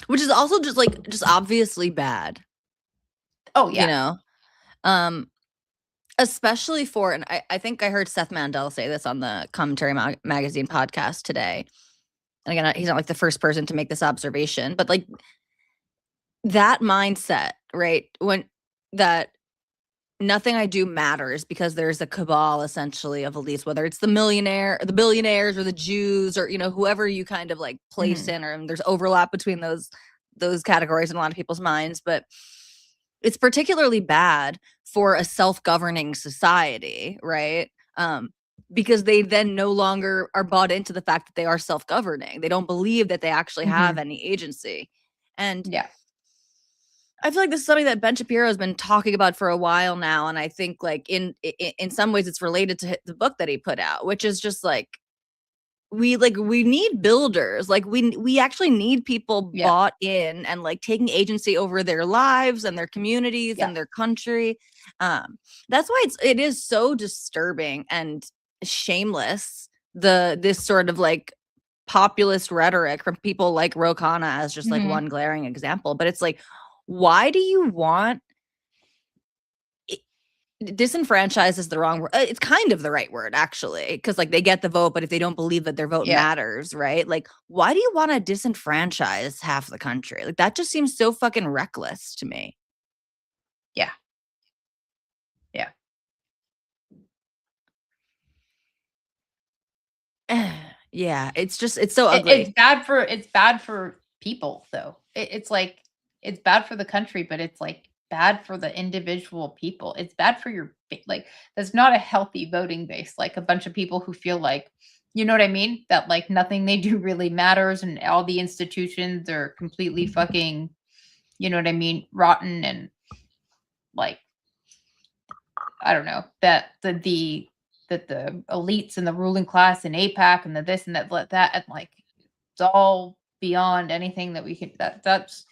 Which is also just obviously bad. Oh yeah. You know? Especially for, and I think I heard Seth Mandel say this on the Commentary Magazine podcast today. And again, he's not like the first person to make this observation, but like that mindset, right? When that nothing I do matters because there's a cabal essentially of elites, whether it's the billionaires or the Jews or, you know, whoever you kind of like place in, or there's overlap between those categories in a lot of people's minds. But it's particularly bad for a self-governing society, right? because they then no longer are bought into the fact that they are self-governing. They don't believe that they actually have any agency. And Yeah. I feel like this is something that Ben Shapiro has been talking about for a while now, and I think like in some ways it's related to the book that he put out, which is just like we need builders. Like we actually need people Yeah. bought in and like taking agency over their lives and their communities Yeah. and their country. That's why it is so disturbing and shameless, this sort of like populist rhetoric from people like Ro Khanna as just like one glaring example. But it's like, why do you want disenfranchised is the wrong word. It's kind of the right word, actually, because like they get the vote, but if they don't believe that their vote matters, right? Like, why do you want to disenfranchise half the country? Like, that just seems so fucking reckless to me. Yeah. Yeah. Yeah, it's so ugly. It's bad for people, though. It's like it's bad for the country, but it's like bad for the individual people. It's bad for your like. That's not a healthy voting base. Like a bunch of people who feel like, you know what I mean, that like nothing they do really matters, and all the institutions are completely fucking, you know what I mean, rotten, and like I don't know that the elites and the ruling class and APAC and the this and that and like it's all beyond anything that we can that's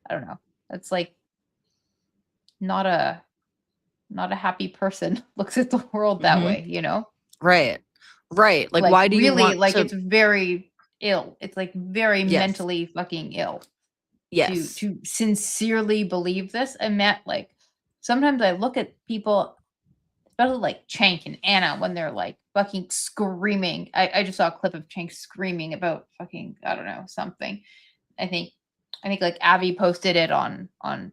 I don't know. That's like not a happy person looks at the world that way, you know? Right. Like, why do really, you want like to... it's very ill. It's like very Yes. mentally fucking ill. Yes. To sincerely believe this. I meant like sometimes I look at people, especially like Chank and Anna, when they're like fucking screaming. I just saw a clip of Chank screaming about fucking, I don't know, something. I think like Abby posted it on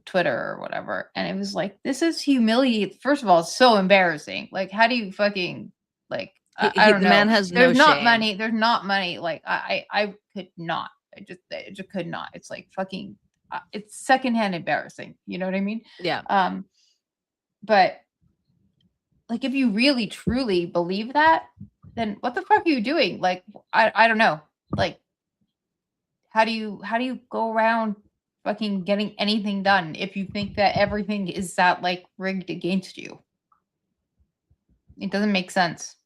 Twitter or whatever. And it was like, this is humiliating. First of all, it's so embarrassing. Like, how do you fucking like I don't the know. man has There's no not shame. money. There's not money. Like I could not. I just could not. It's like fucking it's secondhand embarrassing. You know what I mean? Yeah. But like if you really truly believe that, then what the fuck are you doing? Like I don't know. Like how do you go around fucking getting anything done if you think that everything is that like rigged against you? It doesn't make sense.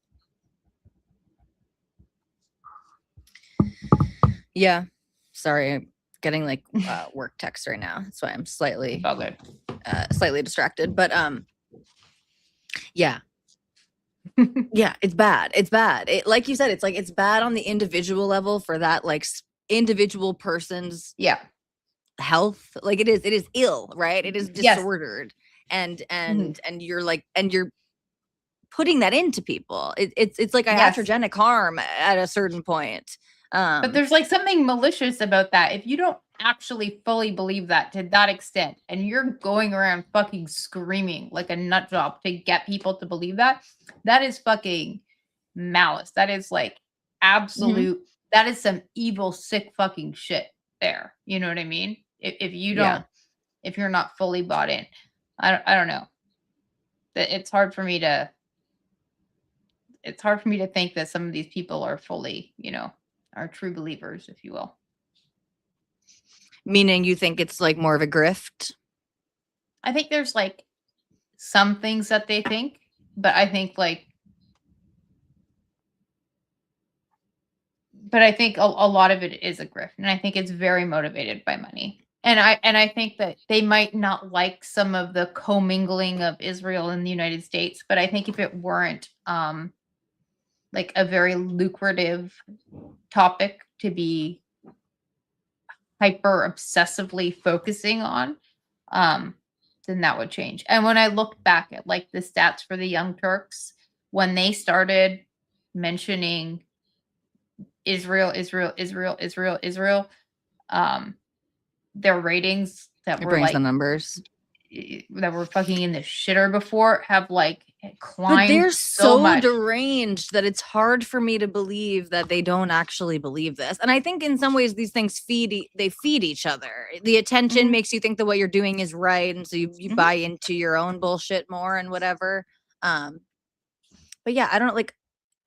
Yeah. Sorry, I'm getting like work text right now. That's why I'm slightly distracted. But yeah. Yeah, it's bad. It's bad. Like you said, it's like it's bad on the individual level for that like individual person's health. Like it is ill, right? It is disordered. Yes. And you're like, and you're putting that into people. It's like a iatrogenic harm at a certain point. But there's like something malicious about that. If you don't actually fully believe that to that extent, and you're going around fucking screaming like a nut job to get people to believe that, that is fucking malice. That is like absolute. That is some evil, sick fucking shit there. You know what I mean? If you don't, if you're not fully bought in, I don't know. It's hard for me to. It's hard for me to think that some of these people are fully, you know, are true believers, if you will. Meaning you think it's like more of a grift? I think there's like some things that they think, but I think like, but I think a lot of it is a grift, and I think it's very motivated by money. And I think that they might not like some of the commingling of Israel and the United States, but I think if it weren't like a very lucrative topic to be hyper obsessively focusing on, then that would change. And when I look back at like the stats for the Young Turks, when they started mentioning Israel, their ratings that were like the numbers that were fucking in the shitter before have like climbed. But they're so much. deranged that it's hard for me to believe that they don't actually believe this. And I think in some ways these things feed each other. The attention makes you think that what you're doing is right, and so you buy into your own bullshit more and whatever. But yeah, I don't like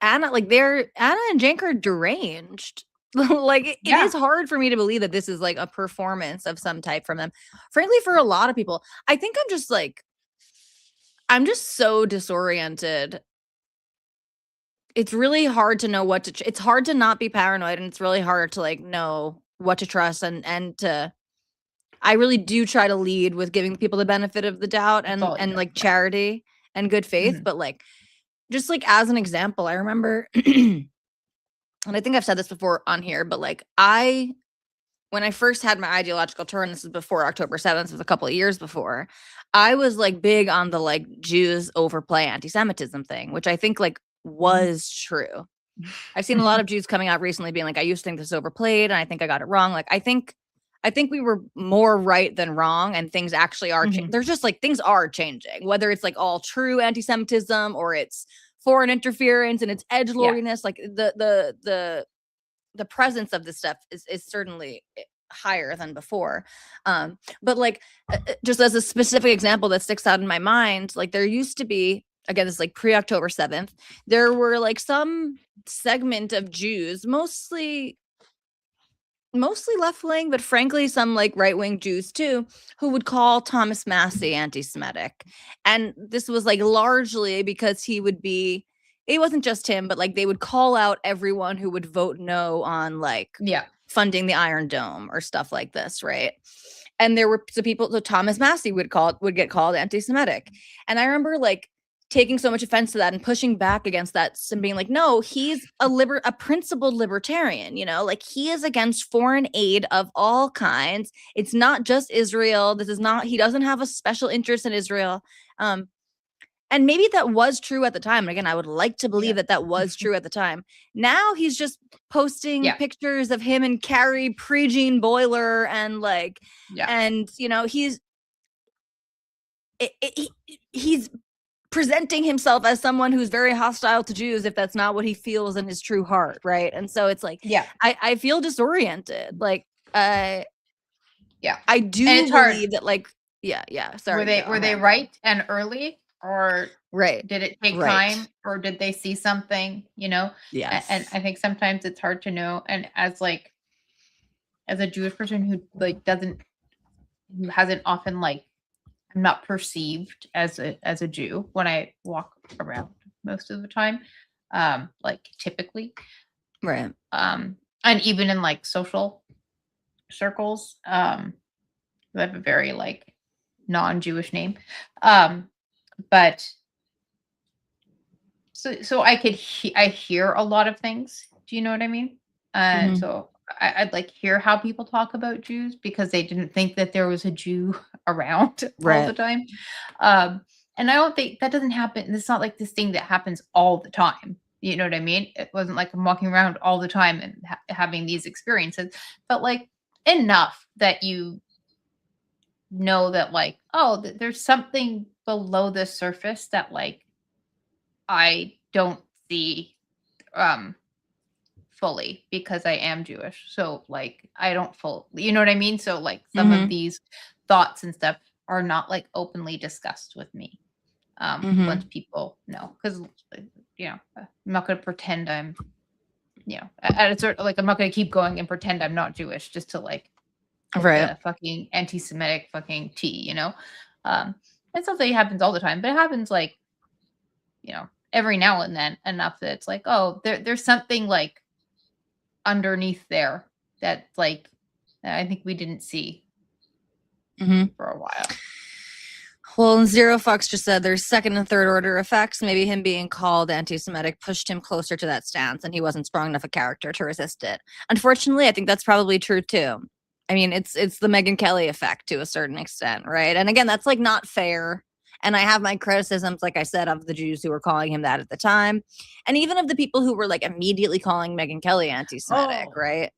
Anna and Jank are deranged. Like it is hard for me to believe that this is like a performance of some type from them. Frankly, for a lot of people, I think I'm just so disoriented. It's really hard to know what to. It's hard to not be paranoid, and it's really hard to like know what to trust and to. I really do try to lead with giving people the benefit of the doubt and like charity and good faith, but like just like as an example, I remember, and I think I've said this before on here, but like when I first had my ideological turn, this is before October 7th, it was a couple of years before, I was like big on the like Jews overplay anti-Semitism thing, which I think like was true. I've seen a lot of Jews coming out recently being like, I used to think this is overplayed and I think I got it wrong. Like, I think we were more right than wrong, and things actually are. There's just like things are changing, whether it's like all true anti-Semitism or it's foreign interference and it's edgelordiness. Like the presence of this stuff is certainly higher than before. But like just as a specific example that sticks out in my mind, like there used to be, again, this is like pre-October 7th, there were like some segment of Jews, mostly left-wing, but frankly some like right-wing Jews too, who would call Thomas Massie anti-Semitic. And this was like largely because it wasn't just him, but like they would call out everyone who would vote no on like funding the Iron Dome or stuff like this, right? And there were so Thomas Massie would get called anti-Semitic. And I remember like taking so much offense to that and pushing back against that and being like, no, he's a principled libertarian, you know, like he is against foreign aid of all kinds. It's not just Israel. He doesn't have a special interest in Israel. And maybe that was true at the time. And again, I would like to believe that was true at the time. Now he's just posting pictures of him and Carrie pre-Gene Boiler and like, and you know, he's presenting himself as someone who's very hostile to Jews if that's not what he feels in his true heart, right? And so it's like, I feel disoriented. Like, I do believe that, like, sorry. Were they right and early, or did it take time, or did they see something? You know, and I think sometimes it's hard to know. And as a Jewish person who like who hasn't often like. I'm not perceived as a Jew when I walk around most of the time, like typically, right? And even in like social circles, I have a very like non-Jewish name, but so I hear a lot of things. Do you know what I mean? And so I'd like hear how people talk about Jews because they didn't think that there was a Jew around all the time. And I don't think that doesn't happen. It's not like this thing that happens all the time. You know what I mean? It wasn't like I'm walking around all the time and having these experiences, but like enough that you know that like, oh, there's something below the surface that like I don't see fully because I am Jewish. So like I don't you know what I mean? So like some of these thoughts and stuff are not like openly discussed with me. Once people know, because you know, I'm not gonna pretend I'm, you know, at a certain like I'm not gonna keep going and pretend I'm not Jewish just to like the fucking anti-Semitic fucking tea, you know. It's something that happens all the time, but it happens like, you know, every now and then enough that it's like, oh, there's something like underneath there that like that I think we didn't see for a while. Well, Zero Fox just said there's second and third order effects. Maybe him being called anti-Semitic pushed him closer to that stance, and he wasn't strong enough a character to resist it. Unfortunately, I think that's probably true too. I mean, it's the Megyn Kelly effect to a certain extent, right? And again, that's like not fair. And I have my criticisms, like I said, of the Jews who were calling him that at the time, and even of the people who were like immediately calling Megyn Kelly anti-Semitic, right?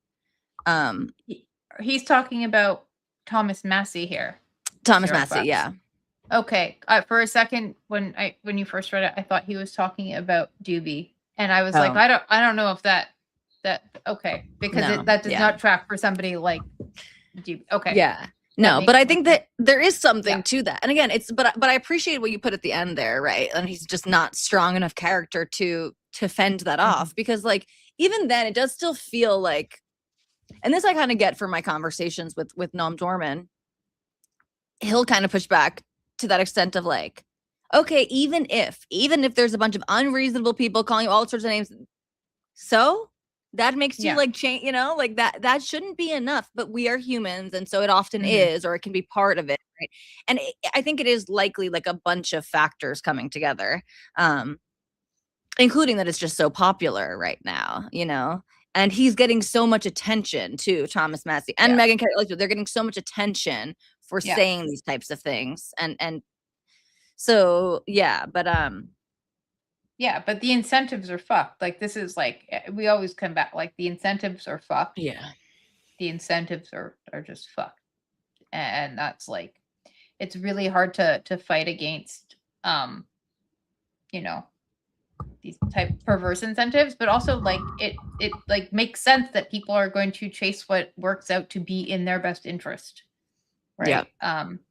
He's talking about Thomas Massie here. Thomas Massie, yeah. Okay. For a second, when you first read it, I thought he was talking about Doobie, and I was like, I don't know if that okay, because that does not track for somebody like Doobie. Okay. Yeah. No, but I think that there is something Yeah. to that. And again, but I appreciate what you put at the end there, right? And he's just not strong enough character to fend that off, because like even then it does still feel like, and this I kind of get from my conversations with Noam Dorman, he'll kind of push back to that extent of like, okay, even if there's a bunch of unreasonable people calling you all sorts of names, so that makes you like change, you know, like that shouldn't be enough, but we are humans, and so it often is, or it can be part of it, right? And I think it is likely like a bunch of factors coming together, including that it's just so popular right now, you know, and he's getting so much attention too, Thomas Massey and Megyn Kelly, like they're getting so much attention for saying these types of things, and so but the incentives are fucked. Like this is like we always come back. Like the incentives are fucked. Yeah. The incentives are just fucked, and that's like it's really hard to fight against. You know, these type perverse incentives, but also like it like makes sense that people are going to chase what works out to be in their best interest, right?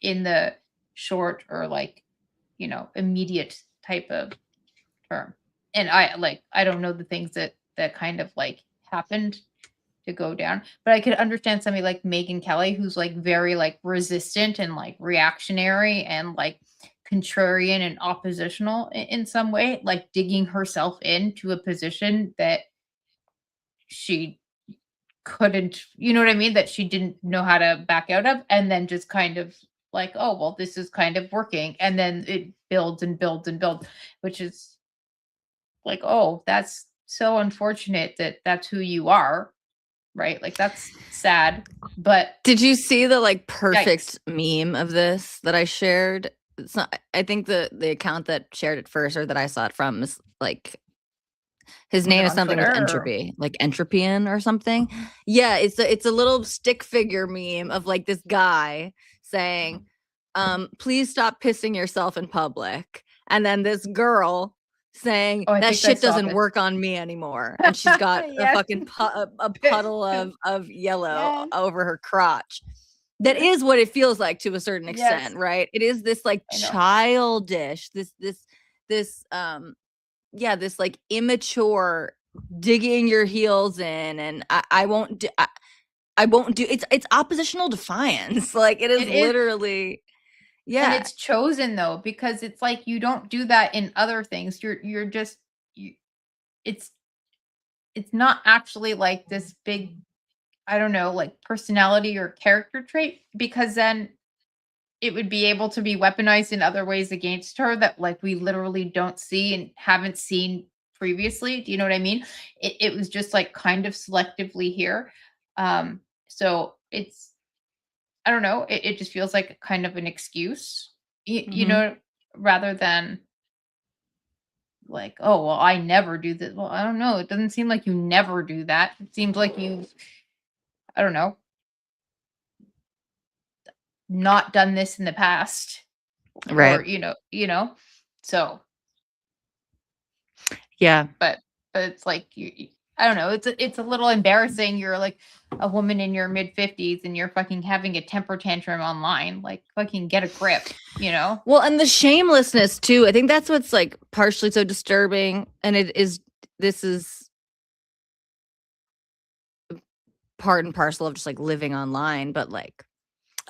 In the short or like, you know, immediate type of term. And I don't know the things that kind of like happened to go down, but I could understand somebody like Megyn Kelly who's like very like resistant and like reactionary and like contrarian and oppositional in some way, like digging herself into a position that she couldn't, you know what I mean, that she didn't know how to back out of, and then just kind of like, oh well, this is kind of working, and then it builds and builds and builds, which is like, oh, that's so unfortunate that that's who you are, right? Like that's sad. But did you see the like perfect meme of this that I shared? It's not, I think the account that shared it first, or that I saw it from, is like, his name is something with entropy, like entropian or something. Yeah, it's a little stick figure meme of like this guy saying, please stop pissing yourself in public, and then this girl saying that shit doesn't work on me anymore, and she's got a fucking a puddle of yellow over her crotch. That is what it feels like to a certain extent, right? It is this like childish, this this like immature digging your heels in, and I won't do it's oppositional defiance. Like it is literally. And it's chosen though, because it's like you don't do that in other things. You're just it's not actually like this big, I don't know, like personality or character trait, because then it would be able to be weaponized in other ways against her that like we literally don't see and haven't seen previously. Do you know what I mean? It was just like kind of selectively here. So it's, I don't know, it just feels like kind of an excuse, you know, rather than like, oh, well, I never do this. Well, I don't know. It doesn't seem like you never do that. It seems like you, I don't know, not done this in the past. Right. Or, you know, so. Yeah. But it's like, I don't know. It's a little embarrassing. You're like a woman in your mid 50s and you're fucking having a temper tantrum online. Like fucking get a grip, you know? Well, and the shamelessness too. I think that's what's like partially so disturbing. And this is part and parcel of just like living online. But like,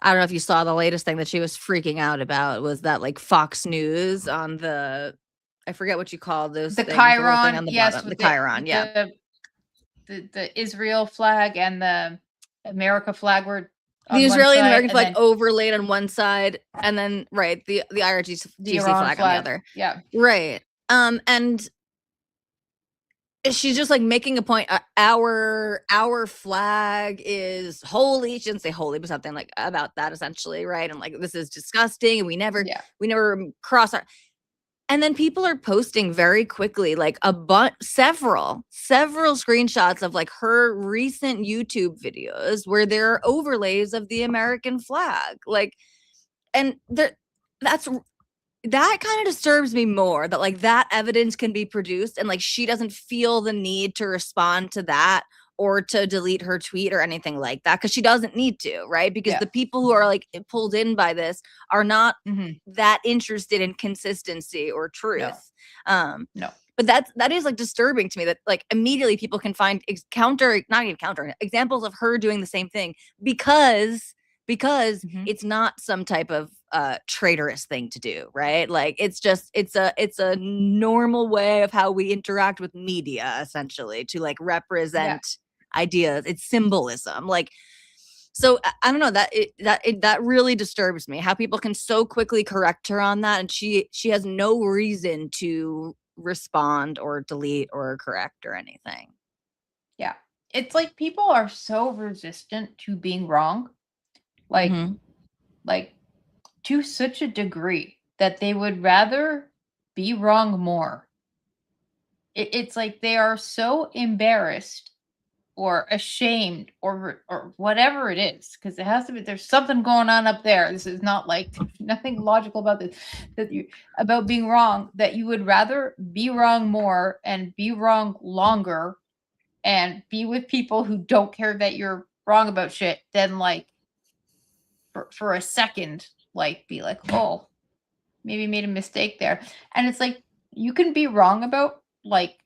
I don't know if you saw the latest thing that she was freaking out about was that like Fox News on the, I forget what you call those. The things, Chiron, on the yes, bottom, the Chiron, yeah. The Israel flag and the America flag were the Israeli and American flag overlaid on one side, and then the IRGC flag on the other. Yeah. Right. And she's just like making a point. Our flag is holy. She didn't say holy, but something like about that essentially, right? And like this is disgusting, and we never cross our. And then people are posting very quickly, like several screenshots of like her recent YouTube videos where there are overlays of the American flag. Like, and that kind of disturbs me more, that like that evidence can be produced and like she doesn't feel the need to respond to that or to delete her tweet or anything like that, because she doesn't need to, right? Because Yeah. the people who are like pulled in by this are not Mhm. that interested in consistency or truth. No. But that is like disturbing to me, that like immediately people can find not even counter examples of her doing the same thing because Mhm. it's not some type of traitorous thing to do, right? Like it's a normal way of how we interact with media, essentially, to like represent ideas. It's symbolism. Like, so I don't know, that really disturbs me, how people can so quickly correct her on that, and she has no reason to respond or delete or correct or anything. Yeah. It's like people are so resistant to being wrong. Like Mhm. like to such a degree that they would rather be wrong more. It's like they are so embarrassed or ashamed or whatever it is, because it has to be, there's something going on up there. This is not like nothing logical about this, that you about being wrong, that you would rather be wrong more and be wrong longer and be with people who don't care that you're wrong about shit than like for a second like be like, oh, maybe made a mistake there. And it's like you can be wrong about like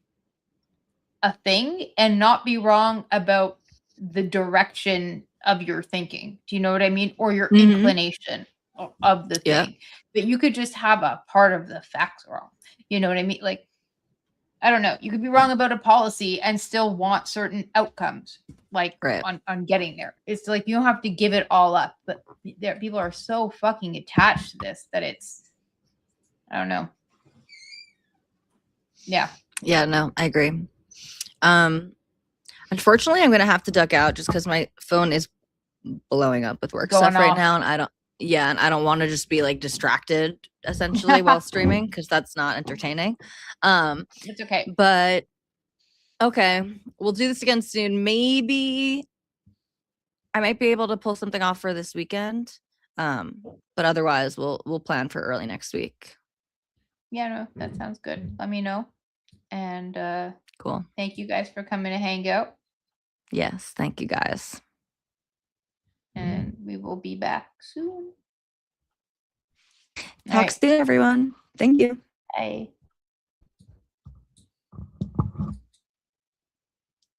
a thing and not be wrong about the direction of your thinking. Do you know what I mean? Or your Mhm. inclination of the Yeah. thing. But you could just have a part of the facts wrong. You know what I mean? Like, I don't know. You could be wrong about a policy and still want certain outcomes, like Right. on getting there. It's like you don't have to give it all up. But there, people are so fucking attached to this that it's, I don't know. Yeah. Yeah, no, I agree. Unfortunately, I'm gonna have to duck out just because my phone is blowing up with work Going stuff right off. now, and I don't want to just be like distracted essentially while streaming, because that's not entertaining. It's okay. But okay, we'll do this again soon. Maybe I might be able to pull something off for this weekend. But otherwise we'll plan for early next week. Yeah, no, that sounds good. Let me know. And Cool. thank you guys for coming to hang out. Yes, thank you guys. And we will be back soon. All Talk right. soon, everyone. Thank you. Bye.